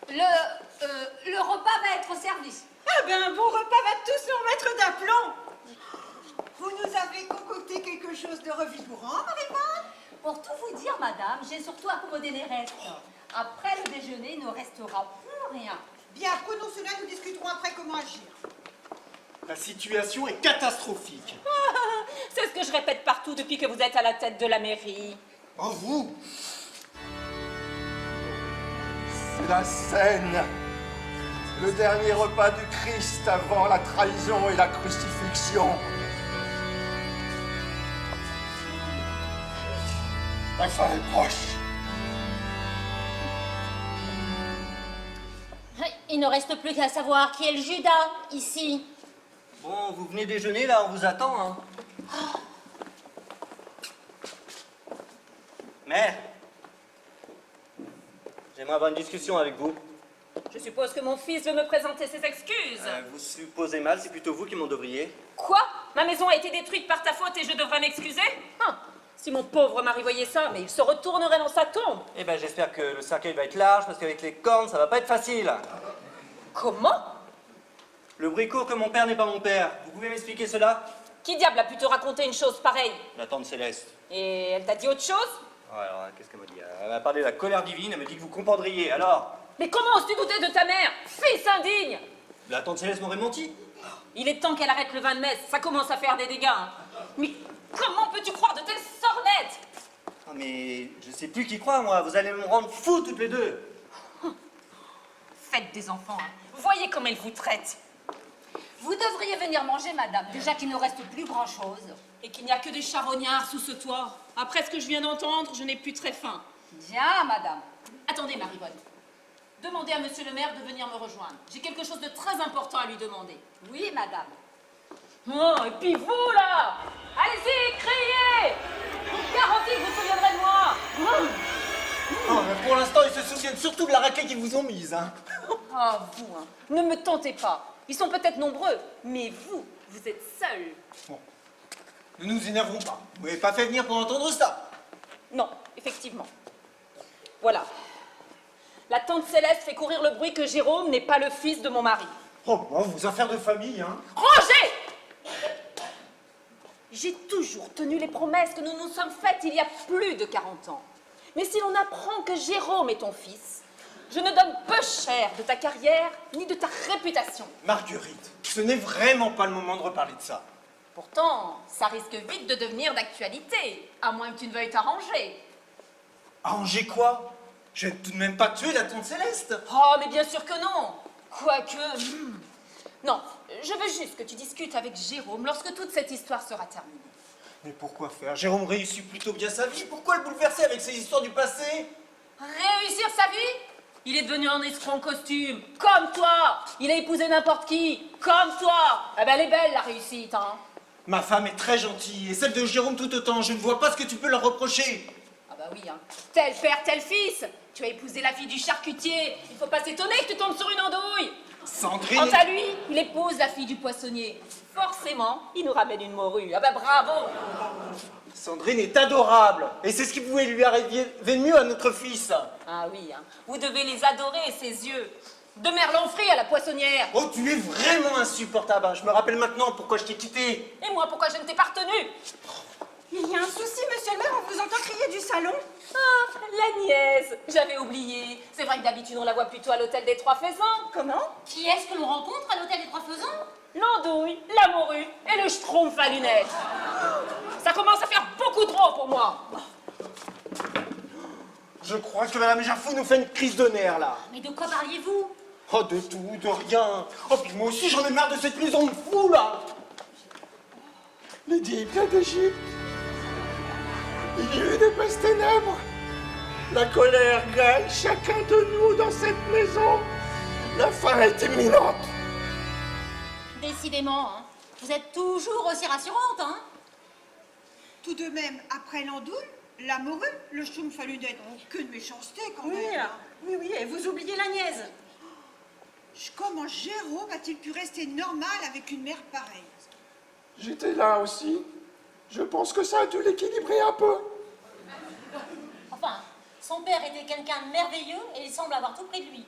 Le repas va être servi. Ah ben, un bon repas va tous nous remettre d'aplomb. Vous nous avez concocté quelque chose de revigorant, Marivonne? Pour tout vous dire, madame, j'ai surtout accommodé les restes. Après le déjeuner, il ne restera plus rien. Bien, prenons cela, nous discuterons après comment agir. La situation est catastrophique. C'est ce que je répète partout depuis que vous êtes à la tête de la mairie. Oh, vous? C'est la scène. Le dernier repas du Christ avant la trahison et la crucifixion. La fin est proche. Il ne reste plus qu'à savoir qui est le Judas, ici. Bon, vous venez déjeuner, là, on vous attend, hein. Mère, j'aimerais avoir une discussion avec vous. Je suppose que mon fils veut me présenter ses excuses. Vous supposez mal, c'est plutôt vous qui m'en devriez. Quoi? Ma maison a été détruite par ta faute et je devrais m'excuser? Si mon pauvre mari voyait ça, mais il se retournerait dans sa tombe. Eh ben, j'espère que le cercueil va être large, parce qu'avec les cornes, ça va pas être facile. Comment? Le bruit court que mon père n'est pas mon père. Vous pouvez m'expliquer cela? Qui diable a pu te raconter une chose pareille? La tante Céleste. Et elle t'a dit autre chose? Ouais, alors, qu'est-ce qu'elle m'a dit? Elle m'a parlé de la colère divine, elle m'a dit que vous comprendriez, alors? Mais comment oses-tu douter de ta mère? Fils indigne! La tante Céleste m'aurait menti. Il est temps qu'elle arrête le vin de messe, ça commence à faire des dégâts. Hein. Mais comment peux-tu croire de telles sornettes? Ah, mais je sais plus qui croire, moi. Vous allez me rendre fou toutes les deux. Faites des enfants, hein. Voyez comme elle vous traite. Vous devriez venir manger, madame, déjà qu'il ne reste plus grand-chose. Et qu'il n'y a que des charognards sous ce toit. Après ce que je viens d'entendre, je n'ai plus très faim. Bien, madame. Attendez, Marivonne. Demandez à monsieur le maire de venir me rejoindre. J'ai quelque chose de très important à lui demander. Oui, madame. Oh, et puis vous, là! Allez-y, criez! Je vous garantis que vous vous souviendrez de moi! Oh, mais pour l'instant, ils se souviennent surtout de la raclée qu'ils vous ont mise, hein. Ah, vous, hein, ne me tentez pas. Ils sont peut-être nombreux, mais vous, vous êtes seuls. Bon, ne nous énervons pas. Vous m'avez pas fait venir pour entendre ça. Non, effectivement. Voilà. La tante Céleste fait courir le bruit que Jérôme n'est pas le fils de mon mari. Oh, bon, vos affaires de famille, hein. Rangez! J'ai toujours tenu les promesses que nous nous sommes faites il y a plus de 40 ans. Mais si l'on apprend que Jérôme est ton fils, je ne donne peu cher de ta carrière ni de ta réputation. Marguerite, ce n'est vraiment pas le moment de reparler de ça. Pourtant, ça risque vite de devenir d'actualité, à moins que tu ne veuilles t'arranger. Arranger quoi? Je vais tout de même pas tuer la tante Céleste. Oh, mais bien sûr que non. Quoique... Non, je veux juste que tu discutes avec Jérôme lorsque toute cette histoire sera terminée. Mais pourquoi faire? Jérôme réussit plutôt bien sa vie. Pourquoi le bouleverser avec ces histoires du passé? Réussir sa vie? Il est devenu un escroc en costume, comme toi. Il a épousé n'importe qui, comme toi. Eh ben, elle est belle, la réussite, hein. Ma femme est très gentille, et celle de Jérôme tout autant. Je ne vois pas ce que tu peux leur reprocher. Ah bah oui, hein. Tel père, tel fils. Tu as épousé la fille du charcutier. Il faut pas s'étonner que tu tombes sur une andouille. Sandrine... Quant à lui, il épouse la fille du poissonnier. Forcément, il nous ramène une morue. Ah bah bravo. Sandrine est adorable, et c'est ce qui pouvait lui arriver de mieux à notre fils. Ah oui, hein. Vous devez les adorer, ces yeux. De Merlanfry à la poissonnière. Oh, tu es vraiment insupportable. Je me rappelle maintenant pourquoi je t'ai quitté. Et moi, pourquoi je ne t'ai pas retenu? Il y a un souci, monsieur le maire, on vous entend crier du salon. Ah, la nièce. J'avais oublié. C'est vrai que d'habitude, on la voit plutôt à l'hôtel des Trois Faisans. Comment? Qui est-ce que l'on rencontre à l'hôtel des Trois Faisans? L'andouille, la morue et le schtroumpf à lunettes. Ça commence à faire beaucoup trop pour moi. Je crois que Madame Jaffou nous fait une crise de nerfs, là. Mais de quoi parliez-vous? Oh, de tout, de rien. Oh, puis moi aussi, j'en ai marre de cette maison de fou, là. Les dieux pleins d'Égypte. Il y a eu des basses ténèbres. La colère gagne chacun de nous dans cette maison. La fin est imminente. Décidément, hein. Vous êtes toujours aussi rassurante, hein? Tout de même, après l'andouille, la morue, le schtroumpf à lunettes. Que de méchanceté, quand même. Oui, et vous oubliez la nièce. Comment Jérôme a-t-il pu rester normal avec une mère pareille? J'étais là aussi. Je pense que ça a dû l'équilibrer un peu. Enfin, son père était quelqu'un de merveilleux et il semble avoir tout pris de lui.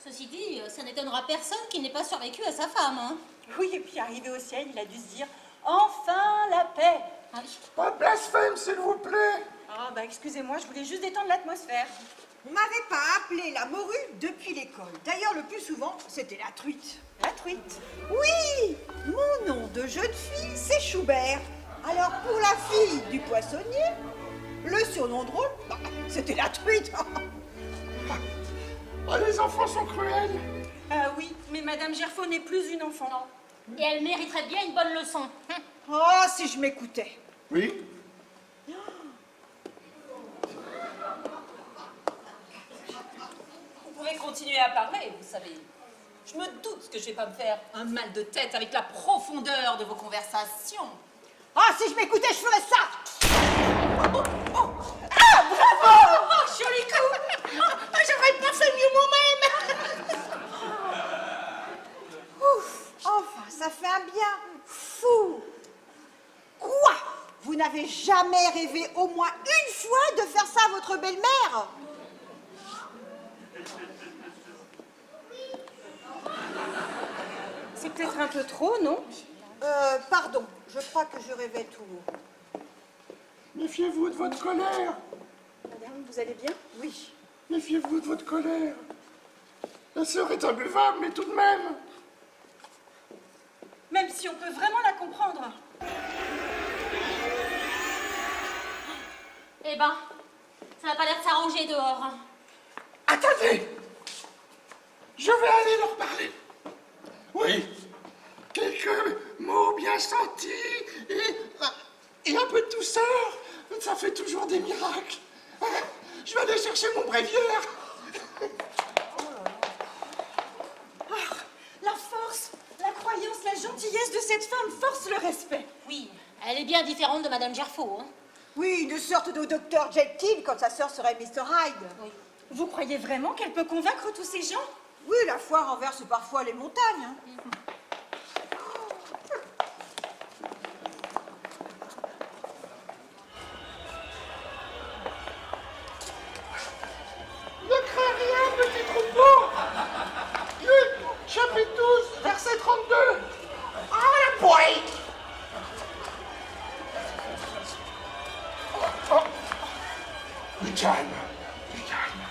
Ceci dit, ça n'étonnera personne qu'il n'ait pas survécu à sa femme, hein. Oui, et puis arrivé au ciel, il a dû se dire « Enfin, la paix !» Ah oui. Pas de blasphème, s'il vous plaît. Ah, bah excusez-moi, je voulais juste détendre l'atmosphère. On m'avait pas appelé la morue depuis l'école. D'ailleurs, le plus souvent, c'était la truite. La truite. Oui, mon nom de jeune fille, c'est Schubert. Alors, pour la fille du poissonnier, le surnom drôle, bah, c'était la truite. Ah, les enfants sont cruels. Ah oui, mais Madame Gerfaux n'est plus une enfant. Et elle mériterait bien une bonne leçon. Oh, si je m'écoutais. Oui. Vous pouvez continuer à parler, vous savez. Je me doute que je vais pas me faire un mal de tête avec la profondeur de vos conversations. Ah, si je m'écoutais, je ferais ça. Ah, bravo! Oh, joli coup! J'aurais pas fait mieux moi-même! Ouf, enfin, ça fait un bien fou. Quoi? Vous n'avez jamais rêvé au moins une fois de faire ça à votre belle-mère? C'est peut-être un peu trop, non? Pardon, je crois que je rêvais tout haut. Méfiez-vous de votre colère. Madame, vous allez bien? Oui. Méfiez-vous de votre colère. La sœur est imbuvable, mais tout de même. Même si on peut vraiment la comprendre. Eh ben, ça n'a pas l'air de s'arranger dehors. Attendez! Je vais aller leur parler. Oui, quelques mots bien sentis et un peu de douceur, ça fait toujours des miracles. Je vais aller chercher mon bréviaire. La force, la croyance, la gentillesse de cette femme force le respect. Oui, elle est bien différente de Madame Gerfaut. Hein. Oui, une sorte de docteur Jekyll quand sa sœur serait Mr. Hyde. Oui. Vous croyez vraiment qu'elle peut convaincre tous ces gens? Oui, la foi renverse parfois les montagnes. Hein. Ne crains rien, petit troupeau. Luc, chapitre 12, verset 32. Ah, la poêle. Du calme, du calme.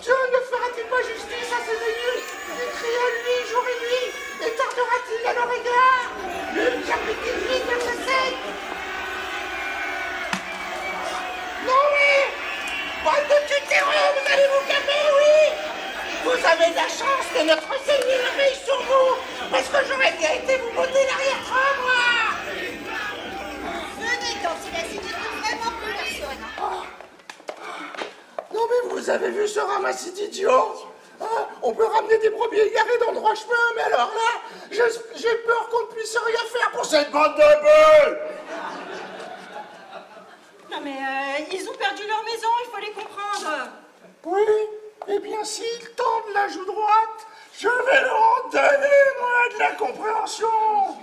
Dieu ne fera-t-il pas justice à ses ennemis? Il crie à lui jour et nuit, et tardera-t-il à leur égard? Luc, chapitre 18, verset 7. Non mais, bande de tutéreux, vous allez vous calmer, oui. Vous avez de la chance que notre Seigneur veille sur vous, parce que j'aurais bien été vous botter l'arrière-train, moi. Venez, dans ce il ne vraiment plus personne. Non mais vous avez vu ce ramassis d'idiots? Hein, on peut ramener des brebis égarés dans le droit chemin, mais alors là, j'ai peur qu'on ne puisse rien faire pour cette bande de bœufs. Non mais ils ont perdu leur maison, il faut les comprendre. Oui, eh bien s'ils tendent la joue droite, je vais leur en donner, moi, de la compréhension.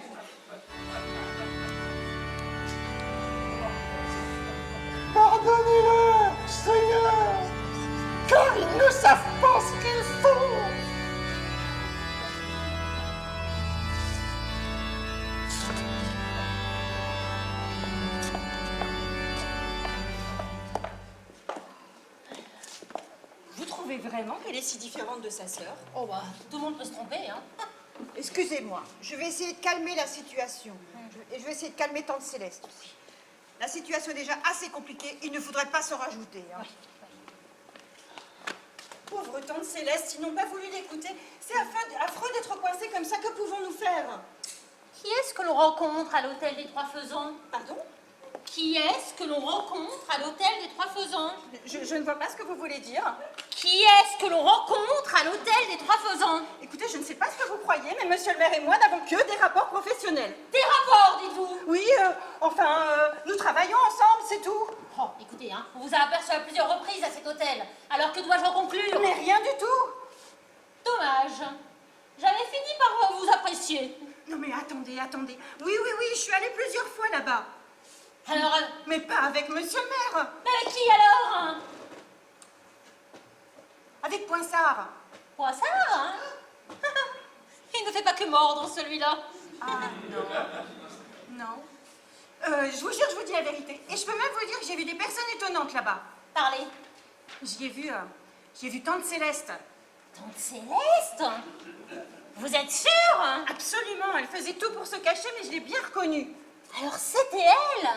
Pardonnez-leur, Seigneur, car ils ne savent pas ce qu'ils font. Vous trouvez vraiment qu'elle est si différente de sa sœur? Oh bah, tout le monde peut se tromper, hein. Excusez-moi, je vais essayer de calmer la situation. Et je vais essayer de calmer Tante Céleste aussi. La situation est déjà assez compliquée, il ne faudrait pas s'en rajouter. Hein. Pauvre tante Céleste, ils n'ont pas voulu l'écouter. C'est affreux d'être coincés comme ça, que pouvons-nous faire? Qui est-ce que l'on rencontre à l'hôtel des Trois Faisans? Pardon? Qui est-ce que l'on rencontre à l'hôtel des Trois Faisans? Je ne vois pas ce que vous voulez dire. Qui est-ce que l'on rencontre à l'hôtel des Trois Faisans? Écoutez, je ne sais pas ce que vous croyez, mais monsieur le maire et moi n'avons que des rapports professionnels. Des rapports, dites-vous? Oui, nous travaillons ensemble, c'est tout. Oh, écoutez, hein, on vous a aperçu à plusieurs reprises à cet hôtel. Alors que dois-je en conclure? Mais rien du tout. Dommage. J'avais fini par vous apprécier. Non mais attendez. Oui, je suis allée plusieurs fois là-bas. Alors, Mais pas avec monsieur le maire. mais avec qui alors, hein? Avec Poinsard. Poissard, hein? Il ne fait pas que mordre, celui-là. Ah non. Je vous jure, je vous dis la vérité. Et je peux même vous dire que j'ai vu des personnes étonnantes là-bas. Parlez. J'ai vu tante Céleste. Tante Céleste? Vous êtes sûre, hein? Absolument, elle faisait tout pour se cacher, mais je l'ai bien reconnue. Alors c'était elle,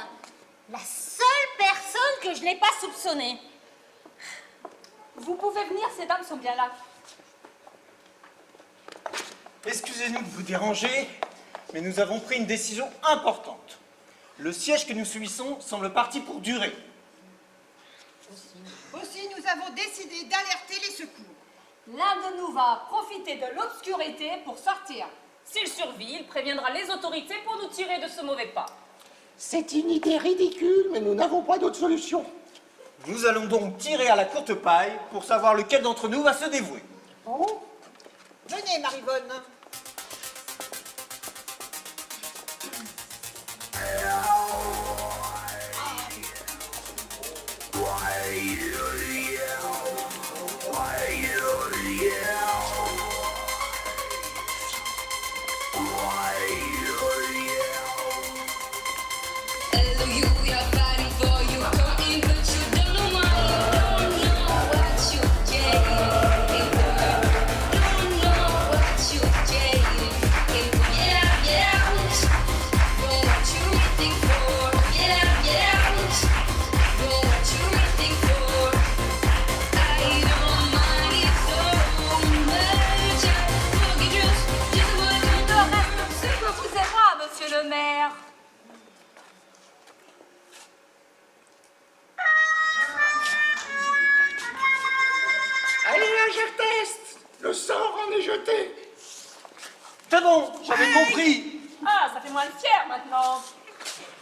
la seule personne que je n'ai pas soupçonnée. Vous pouvez venir, ces dames sont bien là. Excusez-nous de vous déranger, mais nous avons pris une décision importante. Le siège que nous subissons semble parti pour durer. Aussi, nous avons décidé d'alerter les secours. L'un de nous va profiter de l'obscurité pour sortir. S'il survit, il préviendra les autorités pour nous tirer de ce mauvais pas. C'est une idée ridicule, mais nous n'avons pas d'autre solution. Nous allons donc tirer à la courte paille pour savoir lequel d'entre nous va se dévouer. Oh. Venez, Marivonne. Monsieur le maire. Allez, là, je teste. Le sort en est jeté. C'est bon, j'avais compris. Ah, ça fait moins le fier maintenant.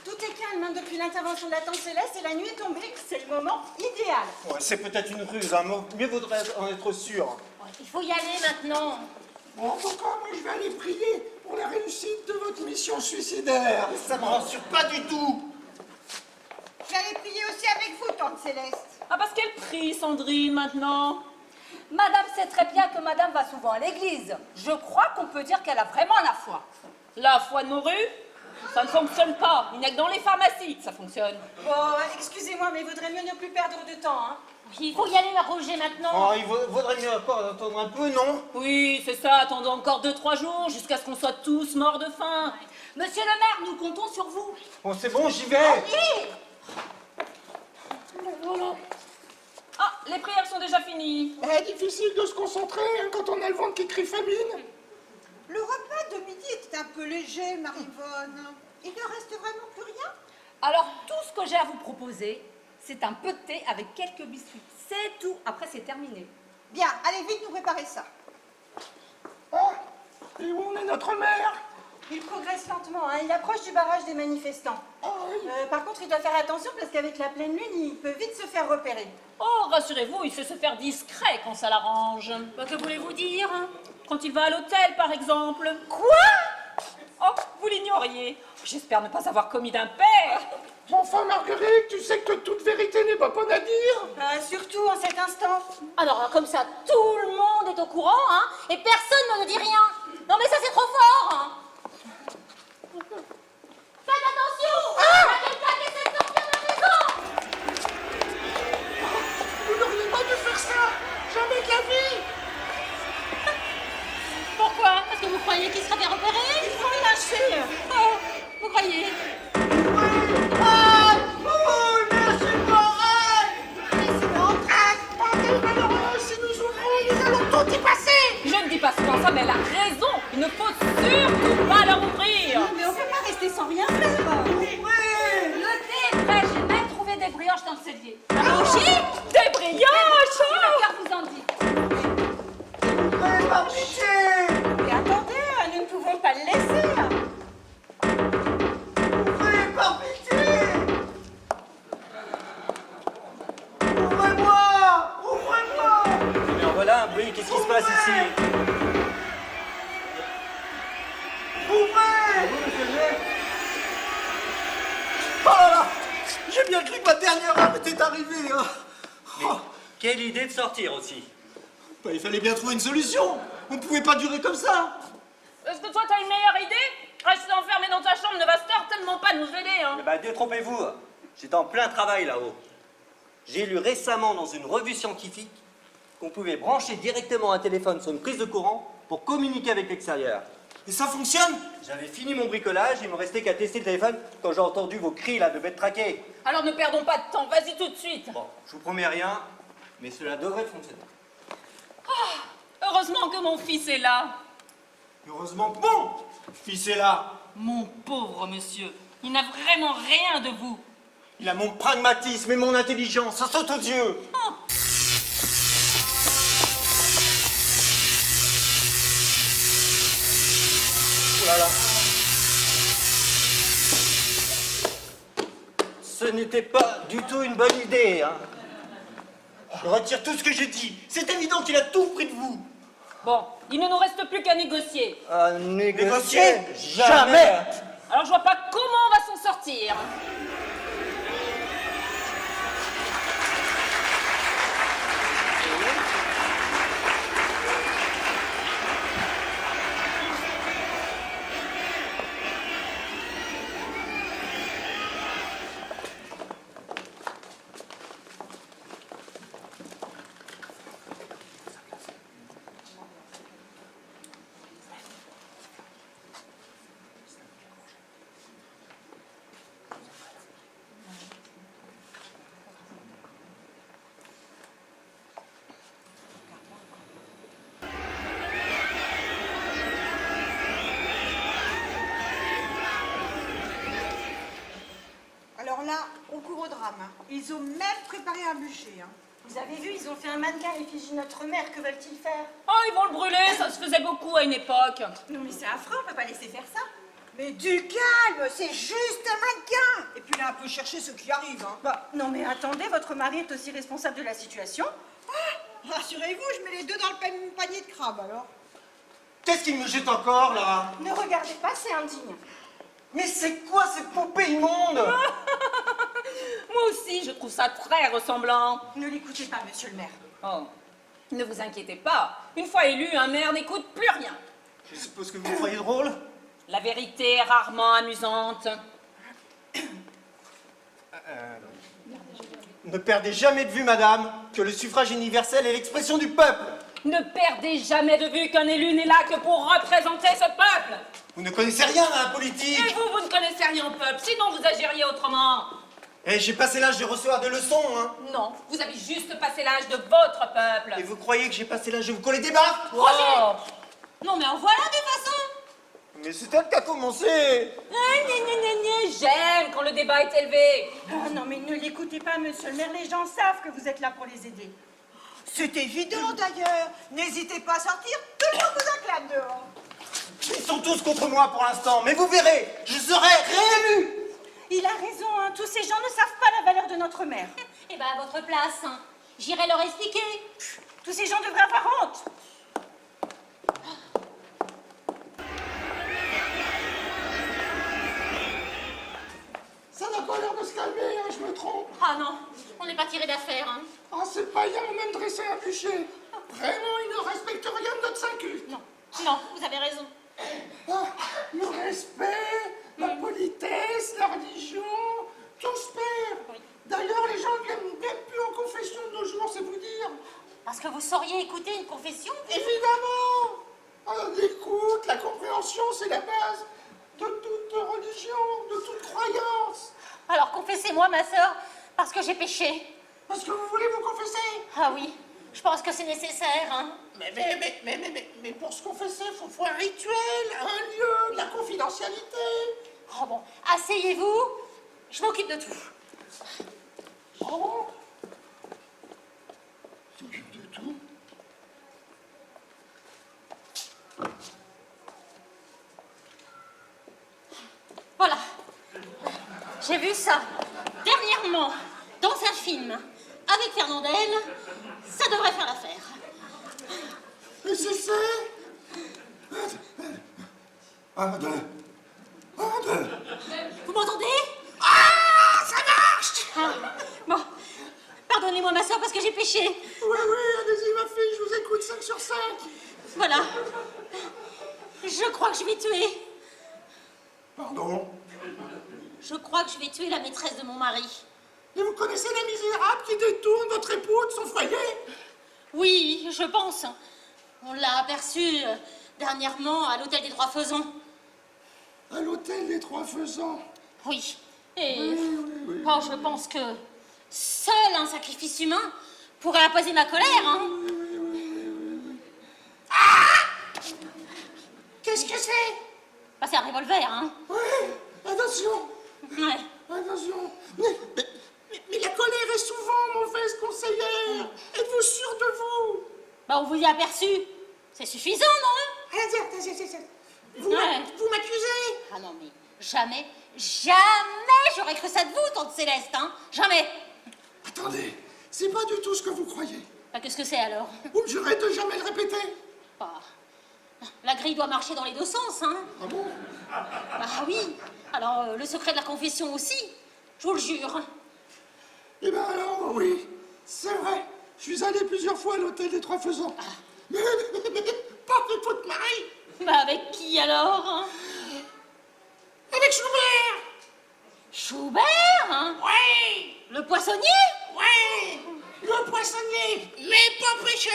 Tout est calme hein, depuis l'intervention de la tante Céleste et la nuit est tombée. C'est le moment idéal. Ouais, c'est peut-être une ruse, hein. Mieux vaudrait en être sûr. Il faut y aller maintenant. Bon, en tout cas, moi, je vais aller prier pour la réussite de votre mission suicidaire. Ça me rassure pas du tout. J'allais prier aussi avec vous, tante Céleste. Ah, parce qu'elle prie, Sandrine, maintenant. Madame sait très bien que madame va souvent à l'église. Je crois qu'on peut dire qu'elle a vraiment la foi. La foi de morue, ça ne fonctionne pas. Il n'y a que dans les pharmacies que ça fonctionne. Bon, excusez-moi, mais il vaudrait mieux ne plus perdre de temps. Hein. Il faut y aller, Roger, maintenant. Oh, il vaudrait mieux encore attendre un peu, non? Oui, c'est ça, attendons encore 2-3 jours jusqu'à ce qu'on soit tous morts de faim. Monsieur le maire, nous comptons sur vous. Bon, c'est bon, j'y vais. Ah, les prières sont déjà finies. Difficile de se concentrer hein, quand on a le ventre qui crie famine. Le repas de midi était un peu léger, Marivonne. Il ne reste vraiment plus rien? Alors, tout ce que j'ai à vous proposer, c'est un peu de thé avec quelques biscuits. C'est tout. Après, c'est terminé. Bien, allez vite nous préparer ça. Ah, et où en est notre maire? Il progresse lentement, hein. Il approche du barrage des manifestants. Ah, oui. Par contre, il doit faire attention parce qu'avec la pleine lune, il peut vite se faire repérer. Oh, rassurez-vous, il sait se faire discret quand ça l'arrange. Bah, que voulez-vous dire? Quand il va à l'hôtel, par exemple. Quoi? Oh, vous l'ignoriez. J'espère ne pas avoir commis d'impair. Enfin, Marguerite, tu sais que toute vérité n'est pas bonne à dire. Surtout en cet instant. Alors, comme ça, tout le monde est au courant, hein, et personne ne dit rien. Non, mais ça, c'est trop fort, hein. Faites attention! Il y a quelqu'un qui essaie de sortir de la maison! Vous n'auriez pas dû faire ça. Jamais de la vie. Pourquoi? Parce que vous croyez qu'il sera bien repéré? Il faut le lâcher. Oh, vous croyez? Je ne dis pas souvent ça, mais elle a raison. Il ne faut surtout pas leur ouvrir. Mais on peut pas rester sans rien faire. Le thé est prêt. J'ai même trouvé des brioches dans le cellier. Des brioches! Si le cœur vous en dit. Mais attendez, nous ne pouvons pas le laisser. Mais voilà un bruit, qu'est-ce qui se passe ici? Oh là là, j'ai bien cru que ma dernière heure était arrivée. Hein. Mais quelle idée de sortir aussi. Bah, il fallait bien trouver une solution. On pouvait pas durer comme ça. Est-ce que toi, t'as une meilleure idée? Rester enfermé dans ta chambre ne va certainement pas nous aider, hein. Eh ben, détrompez-vous. J'étais en plein travail là-haut. J'ai lu récemment dans une revue scientifique qu'on pouvait brancher directement un téléphone sur une prise de courant pour communiquer avec l'extérieur. Et ça fonctionne? J'avais fini mon bricolage, il me restait qu'à tester le téléphone quand j'ai entendu vos cris là de bêtes traquées. Alors ne perdons pas de temps, vas-y tout de suite. Bon, je vous promets rien, mais cela devrait fonctionner. Heureusement que mon fils est là. Heureusement que bon, fils est là. Mon pauvre monsieur, il n'a vraiment rien de vous. Il a mon pragmatisme et mon intelligence, ça saute aux yeux. Voilà. Ce n'était pas du tout une bonne idée, hein. Je retire tout ce que j'ai dit. C'est évident qu'il a tout pris de vous. Bon, il ne nous reste plus qu'à négocier. Négocier? Jamais. Alors je vois pas comment on va s'en sortir. Alors là, on court au drame. Hein. Ils ont même préparé un bûcher. Hein. Vous avez vu, ils ont fait un mannequin à l'effigie de notre mère. Que veulent-ils faire? Oh, ils vont le brûler, ça se faisait beaucoup à une époque. Non mais c'est affreux, on peut pas laisser faire ça. Mais du calme, c'est juste un mannequin. Et puis là, un peu chercher ce qui arrive. Hein. Bah, non mais attendez, votre mari est aussi responsable de la situation. Ah, rassurez-vous, je mets les deux dans le même panier de crabes alors. Qu'est-ce qu'il me jette encore, là? Ne regardez pas, c'est indigne. Mais c'est quoi cette poupée immonde? Moi aussi, je trouve ça très ressemblant. Ne l'écoutez pas, monsieur le maire. Oh, ne vous inquiétez pas. Une fois élu, un maire n'écoute plus rien. Je suppose que vous me croyez drôle? La vérité est rarement amusante. Ne perdez jamais de vue, madame, que le suffrage universel est l'expression du peuple. Ne perdez jamais de vue qu'un élu n'est là que pour représenter ce peuple. Vous ne connaissez rien à la politique. Et vous ne connaissez rien au peuple, sinon vous agiriez autrement. Eh, j'ai passé l'âge de recevoir des leçons, hein. Non, vous avez juste passé l'âge de votre peuple. Et vous croyez que j'ai passé l'âge de vous coller des baffes? Oh. Non mais en voilà des façons. Mais c'est elle qui a commencé. J'aime quand le débat est élevé. Ah, non mais ne l'écoutez pas, monsieur le maire. Les gens savent que vous êtes là pour les aider. C'est évident d'ailleurs. N'hésitez pas à sortir, tout le monde vous acclame dehors. Ils sont tous contre moi pour l'instant, mais vous verrez, je serai réélu. Il a raison, hein. Tous ces gens ne savent pas la valeur de notre mère. Eh ben à votre place, hein, j'irai leur expliquer. Tous ces gens devraient avoir honte. Ça n'a pas l'air de se calmer, hein, je me trompe. Ah non, on n'est pas tiré d'affaire. Hein. Ah, ces païens ont même dressé un bûcher. Vraiment, ils ne respectent rien de notre Saint-Culte. Non, non, vous avez raison. Ah, le respect, la politesse, la religion, tout se perd. Oui. D'ailleurs, les gens ne viennent même plus en confession de nos jours, c'est vous dire. Parce que vous sauriez écouter une confession? Évidemment. L'écoute, la compréhension, c'est la base de toute religion, de toute croyance. Alors confessez-moi, ma sœur, parce que j'ai péché. Parce que vous voulez vous confesser. Ah oui, je pense que c'est nécessaire. Hein. Mais pour se confesser, faut un rituel, un lieu, de la confidentialité. Oh bon, asseyez-vous, je m'occupe de tout. Oh. S'occupe de tout. Voilà. J'ai vu ça dernièrement dans un film avec Fernandel. Ça devrait faire l'affaire. Mais c'est. Un, deux. Un, deux. Vous m'entendez? Ah, ça marche! Ah, bon, pardonnez-moi ma soeur parce que j'ai péché. Oui, allez-y ma fille, je vous écoute 5 sur 5. Voilà. Je crois que je vais tuer. Pardon? Je crois que je vais tuer la maîtresse de mon mari. Et vous connaissez les misérables qui détournent votre époux de son foyer? Oui, je pense. On l'a aperçu dernièrement à l'hôtel des Trois Faisans. À l'hôtel des Trois Faisans. Oui. Et Oui. oh, je pense que seul un sacrifice humain pourrait apaiser ma colère. Hein. Qu'est-ce que c'est? Bah, c'est un revolver. Hein. Oui, attention. Ouais. Attention. Mais la colère est souvent mauvaise conseillère. Êtes-vous sûr de vous? Bah, on vous y a aperçu. C'est suffisant, non? Allez, Ouais. Vous m'accusez? Ah non, mais jamais j'aurais cru ça de vous, tante Céleste, hein. Jamais. Attendez, c'est pas du tout ce que vous croyez. Bah, qu'est-ce que c'est alors? Vous me jurez de jamais le répéter? Bah, la grille doit marcher dans les deux sens, hein. Ah bon? Bah oui. Alors, le secret de la confession aussi, je vous le jure. Eh ben alors, oui, c'est vrai. Je suis allé plusieurs fois à l'hôtel des Trois Faisans. Mais pas avec votre mari, Bah, avec qui alors, hein? avec Schubert. Schubert, hein? Ouais, Le poissonnier? ouais, le poissonnier, mais pas pêcheur.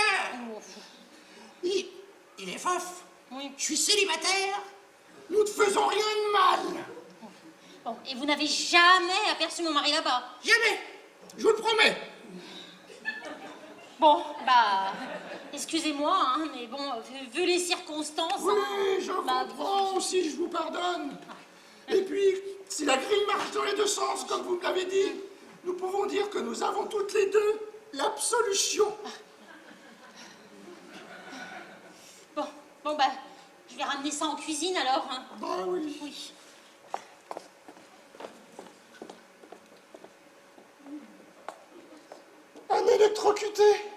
Il est veuf. Oui. Je suis célibataire. Nous ne faisons rien de mal. Bon, et vous n'avez jamais aperçu mon mari là-bas? Jamais. Je vous le promets. Bon, bah, excusez-moi, hein, mais bon, vu les circonstances... Oui, hein, je bah, comprends aussi, je vous pardonne. Et puis, si la grille marche dans les deux sens, comme vous me l'avez dit, nous pouvons dire que nous avons toutes les deux l'absolution. Bon, bah, je vais ramener ça en cuisine alors, hein. Bah oui. Oui. Un électrocuté,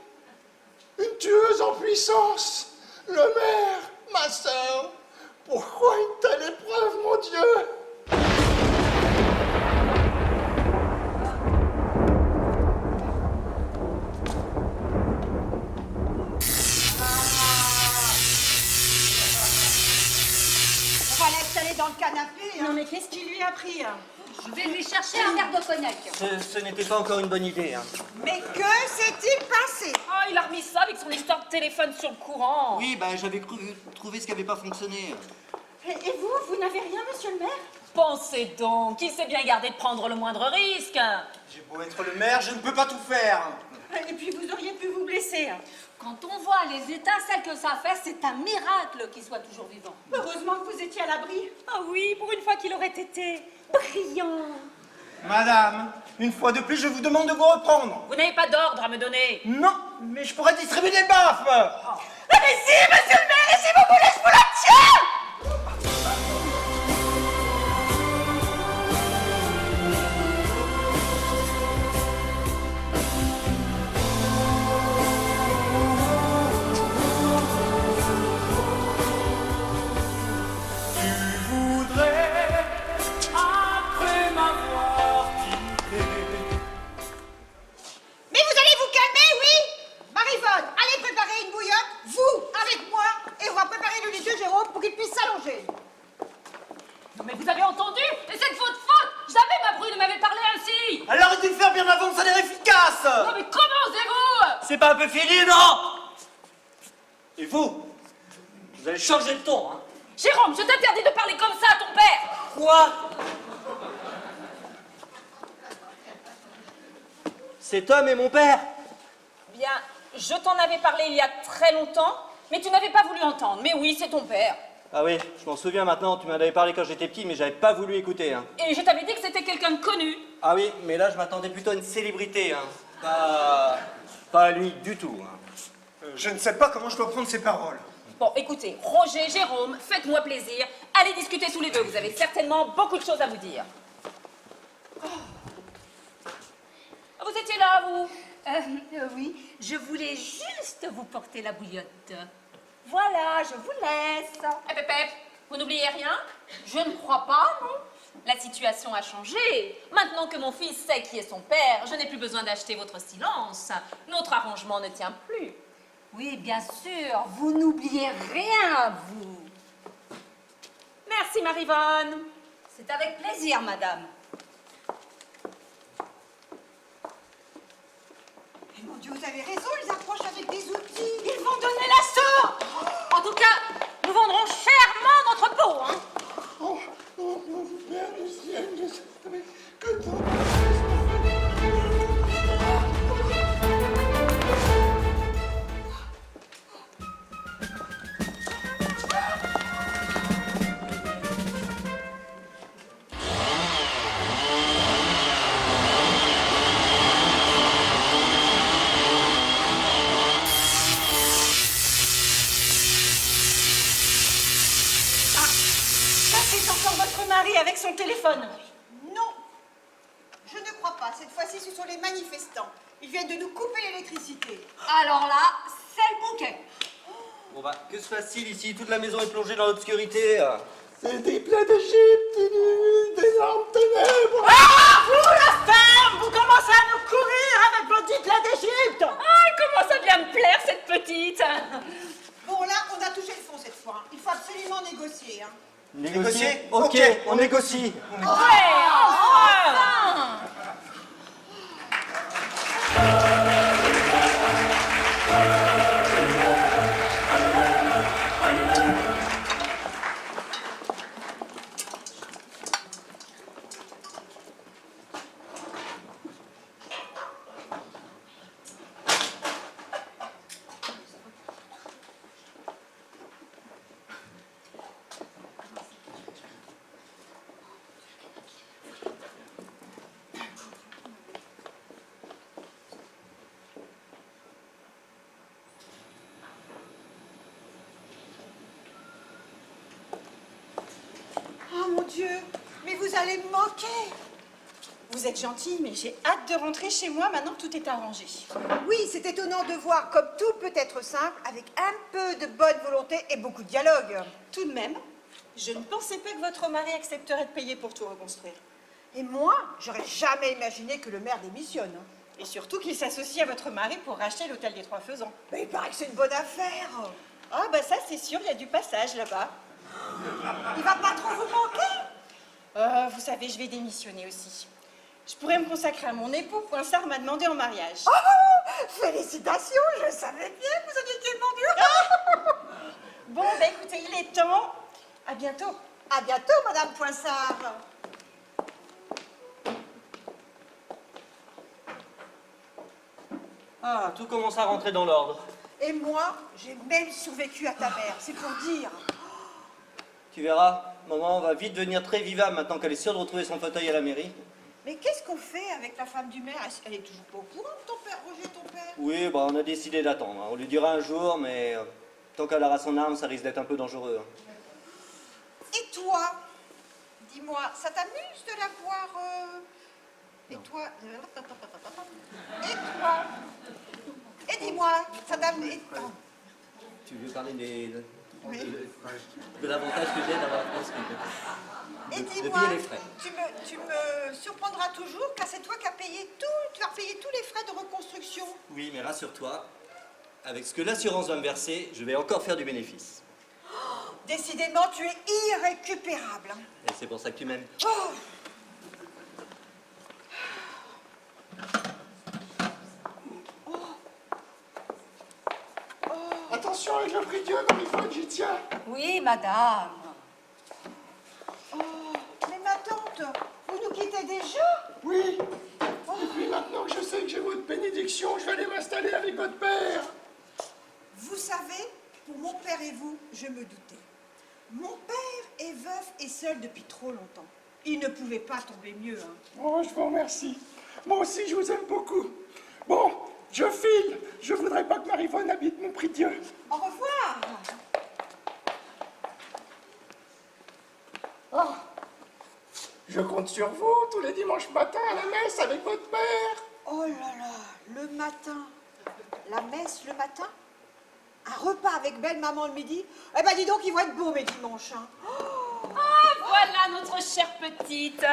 une tueuse en puissance, le maire, ma sœur. Pourquoi une telle épreuve, mon Dieu? On va l'installer dans le canapé. Hein. Non mais qu'est-ce qui lui a pris? Je vais lui chercher un verre de cognac. Ce n'était pas encore une bonne idée. Hein. Mais que s'est-il passé? Ah, il a remis ça avec son histoire de téléphone sur le courant. Oui, bah j'avais trouvé ce qui n'avait pas fonctionné. Et vous n'avez rien, monsieur le maire? Pensez donc, il s'est bien gardé de prendre le moindre risque. J'ai beau être le maire, je ne peux pas tout faire. Et puis vous auriez pu vous blesser. Quand on voit les étincelles que ça fait, c'est un miracle qu'il soit toujours vivant. Heureusement que vous étiez à l'abri. Ah oui, pour une fois qu'il aurait été brillant. Madame, une fois de plus, je vous demande de vous reprendre. Vous n'avez pas d'ordre à me donner. Non, mais je pourrais distribuer des baffes. Allez-y, monsieur le maire, et si vous voulez, je vous la tiens! Mais vous allez vous calmer, oui? Marie-Vonne, allez préparer une bouillotte, vous, avec moi, et on va préparer le lit de Jérôme pour qu'il puisse s'allonger. Non mais vous avez entendu? Et c'est de votre faute. Jamais ma bru ne m'avait parlé ainsi. Elle aurait dû le faire bien avant, ça a l'air efficace. Non mais commencez-vous? C'est pas un peu fini, non? Et vous allez changer de ton, hein? Jérôme, je t'interdis de parler comme ça à ton père. Quoi? Cet homme est mon père. Bien, je t'en avais parlé il y a très longtemps, mais tu n'avais pas voulu entendre. Mais oui, c'est ton père. Ah oui, je m'en souviens maintenant, tu m'en avais parlé quand j'étais petit, mais j'avais pas voulu écouter. Hein. Et je t'avais dit que c'était quelqu'un de connu. Ah oui, mais là je m'attendais plutôt à une célébrité. Hein. Pas à lui du tout. Hein. Je ne sais pas comment je dois prendre ces paroles. Bon, écoutez, Roger, Jérôme, faites-moi plaisir. Allez discuter tous les deux, vous avez certainement beaucoup de choses à vous dire. Oh. Vous étiez là, vous? Oui, je voulais juste vous porter la bouillotte. Voilà, je vous laisse. Eh, Pépé, vous n'oubliez rien? Je ne crois pas, non? La situation a changé. Maintenant que mon fils sait qui est son père, je n'ai plus besoin d'acheter votre silence. Notre arrangement ne tient plus. Oui, bien sûr, vous n'oubliez rien, vous. Merci, Marie-Vonne. C'est avec plaisir, madame. Mais mon Dieu, vous avez raison, ils approchent avec des outils. Ils vont donner l'assaut! En tout cas, nous vendrons chèrement notre peau, hein. Oh, mon Père du ciel, je savais que ton... mari avec son téléphone. Non, je ne crois pas. Cette fois-ci, ce sont les manifestants. Ils viennent de nous couper l'électricité. Alors là, c'est le bouquet. Bon bah, que se passe-t-il ici? Toute la maison est plongée dans l'obscurité. C'est des plaies d'Égypte, d'énormes ténèbres. Ah, vous, la ferme! Vous commencez à nous courir avec vos dites là d'Égypte! Ah, comment ça vient me plaire, cette petite! Bon, là, on a touché le fond cette fois. Il faut absolument négocier. Hein. Négocier? Ok, Ok, on négocie. Ouais, enfin! Oh mon Dieu, mais vous allez me manquer. Vous êtes gentil, mais j'ai hâte de rentrer chez moi maintenant que tout est arrangé. Oui, c'est étonnant de voir comme tout peut être simple avec un peu de bonne volonté et beaucoup de dialogue. Tout de même, je ne pensais pas que votre mari accepterait de payer pour tout reconstruire. Et moi, j'aurais jamais imaginé que le maire démissionne. Et surtout qu'il s'associe à votre mari pour racheter l'hôtel des Trois Faisans. Mais il paraît que c'est une bonne affaire. Ah bah ça c'est sûr, il y a du passage là-bas. Il va pas trop vous manquer. Vous savez, je vais démissionner aussi. Je pourrais me consacrer à mon époux, Poinsard m'a demandé en mariage. Oh, félicitations, je savais bien que vous aviez été vendu. Bon, bah écoutez, il est temps. À bientôt. À bientôt, Madame Poinsard. Ah, tout commence à rentrer dans l'ordre. Et moi, j'ai même survécu à ta mère, c'est pour dire. Tu verras, maman va vite devenir très vivable maintenant qu'elle est sûre de retrouver son fauteuil à la mairie. Mais qu'est-ce qu'on fait avec la femme du maire? Elle est toujours pas au courant de ton père, Roger, ton père? Oui, bah on a décidé d'attendre. On lui dira un jour, mais tant qu'elle aura son arme, ça risque d'être un peu dangereux. Et toi? Dis-moi, ça t'amuse de la voir Et toi? Et toi? Et dis-moi, ça t'amuse? Tu veux parler Oui. de l'avantage que j'ai d'avoir transmis. Et de dis-moi, payer les frais. tu me surprendras toujours car c'est toi qui as payé tout, tu as payé tous les frais de reconstruction. Oui, mais rassure-toi, avec ce que l'assurance va me verser, je vais encore faire du bénéfice. Décidément, tu es irrécupérable. Et c'est pour ça que tu m'aimes. Oh, Attention avec le prie-dieu, Marie-Fone, j'y tiens. Oui, madame. mais ma tante, vous nous quittez déjà? Oui. Et puis maintenant que je sais que j'ai votre bénédiction, je vais aller m'installer avec votre père. Vous savez, pour mon père et vous, je me doutais. Mon père est veuf et seul depuis trop longtemps. Il ne pouvait pas tomber mieux, hein. Oh, je vous remercie. Moi aussi, je vous aime beaucoup. Bon, je file. Je voudrais pas que Marie-Fone habite mon prie-dieu. Au revoir. Oh, je compte sur vous tous les dimanches matins à la messe avec votre père. Oh là là, le matin. La messe le matin? Un repas avec belle-maman le midi? Eh ben dis donc, ils vont être beaux mes dimanches, hein. Ah, voilà notre chère petite.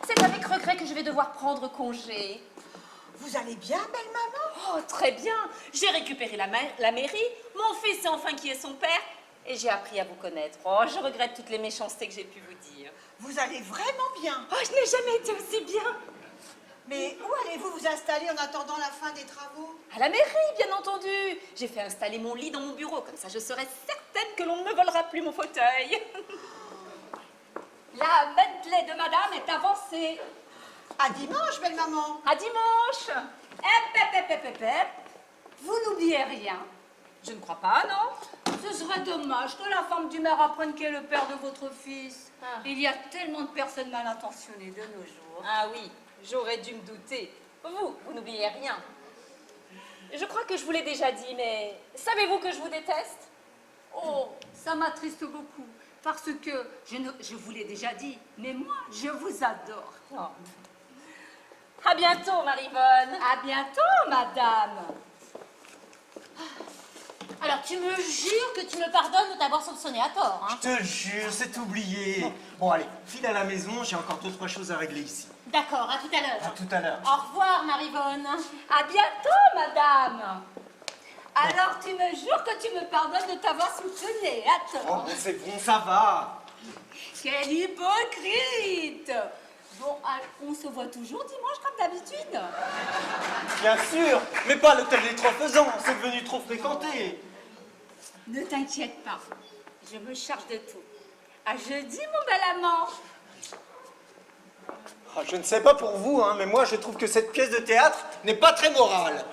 C'est avec regret que je vais devoir prendre congé. Vous allez bien, belle-maman? Oh, très bien. J'ai récupéré la mairie, mon fils sait enfin qui est son père, et j'ai appris à vous connaître. Oh, je regrette toutes les méchancetés que j'ai pu vous dire. Vous allez vraiment bien. Oh, je n'ai jamais été aussi bien. Mais où allez-vous vous installer en attendant la fin des travaux? À la mairie, bien entendu. J'ai fait installer mon lit dans mon bureau, comme ça je serai certaine que l'on ne me volera plus mon fauteuil. La Bentley de madame est avancée. À dimanche, belle-maman. À dimanche. Hep. Vous n'oubliez rien. Je ne crois pas, non? Ce serait dommage que la femme du maire apprenne qui est le père de votre fils. Il y a tellement de personnes mal intentionnées de nos jours. Ah oui, j'aurais dû me douter. Vous n'oubliez rien. Je crois que je vous l'ai déjà dit, mais savez-vous que je vous déteste? Oh, ça m'attriste beaucoup. Parce que, je vous l'ai déjà dit, mais moi, je vous adore. Oh. À bientôt, Marivonne. À bientôt, madame. Alors, tu me jures que tu me pardonnes de t'avoir soupçonné à tort, hein? Je te jure, c'est oublié. Bon, allez, file à la maison, j'ai encore 2-3 choses à régler ici. D'accord, à tout à l'heure. À tout à l'heure. Au revoir, Marivonne. À bientôt, madame. Alors, tu me jures que tu me pardonnes de t'avoir soupçonné. Oh, Attends. mais c'est bon, ça va. Quelle hypocrite. Bon, on se voit toujours dimanche comme d'habitude. Bien sûr, mais pas à l'hôtel des Trois Faisans, c'est devenu trop fréquenté. Ne t'inquiète pas, je me charge de tout. À jeudi, mon bel amant. Ah, je ne sais pas pour vous, hein, mais moi je trouve que cette pièce de théâtre n'est pas très morale.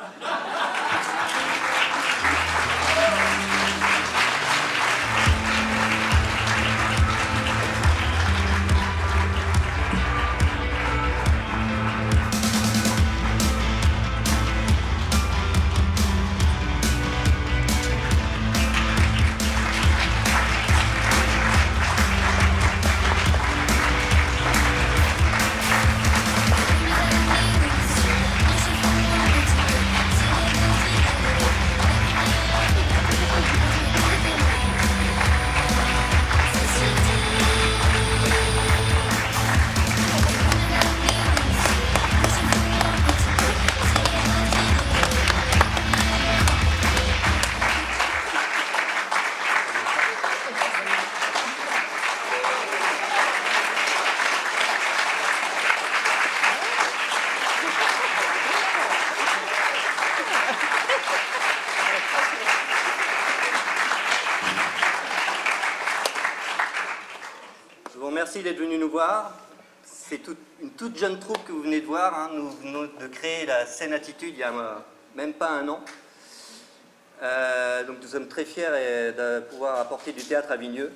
Je vous remercie d'être venu nous voir. C'est une toute jeune troupe que vous venez de voir. Hein. Nous venons de créer la Scène Attitude il y a même pas un an. Donc nous sommes très fiers de pouvoir apporter du théâtre à Vigneux.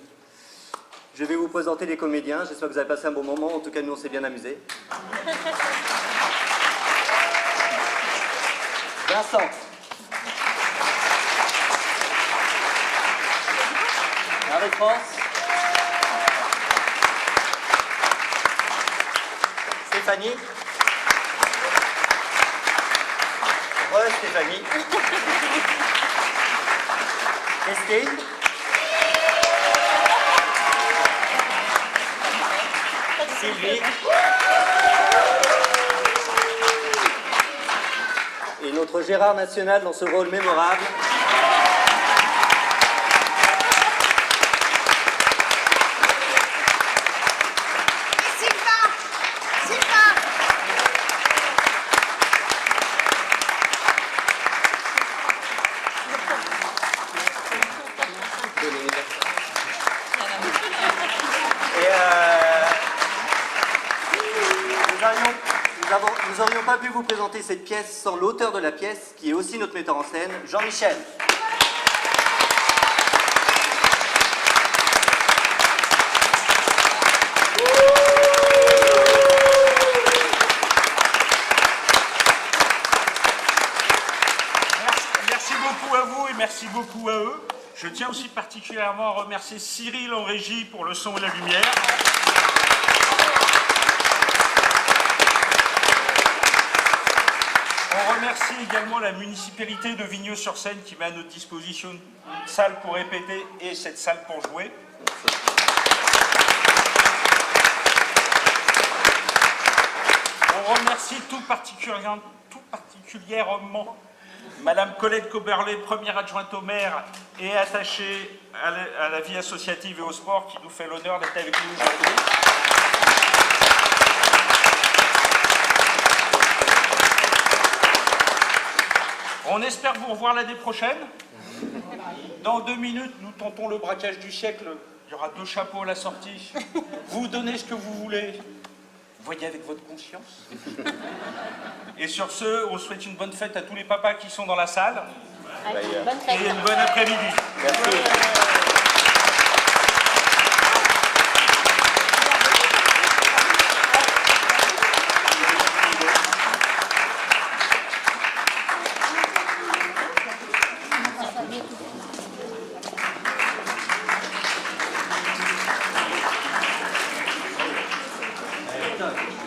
Je vais vous présenter les comédiens. J'espère que vous avez passé un bon moment. En tout cas, nous, on s'est bien amusés. Vincent. Marie-France. Stéphanie. Stéphanie. Christine. Sylvie. Et notre Gérard National dans ce rôle mémorable. Nous n'aurions pas pu vous présenter cette pièce sans l'auteur de la pièce, qui est aussi notre metteur en scène, Jean-Michel. Merci beaucoup à vous et merci beaucoup à eux. Je tiens aussi particulièrement à remercier Cyril en régie pour le son et la lumière. On remercie également la municipalité de Vigneux-sur-Seine qui met à notre disposition une salle pour répéter et cette salle pour jouer. On remercie tout particulièrement Madame Colette Coberlet, première adjointe au maire et attachée à la vie associative et au sport, qui nous fait l'honneur d'être avec nous aujourd'hui. On espère vous revoir l'année prochaine. Dans 2 minutes, nous tentons le braquage du siècle. Il y aura 2 chapeaux à la sortie. Vous donnez ce que vous voulez. Voyez avec votre conscience. Et sur ce, on souhaite une bonne fête à tous les papas qui sont dans la salle. Bonne fête. Et une bonne après-midi. Merci. Putain.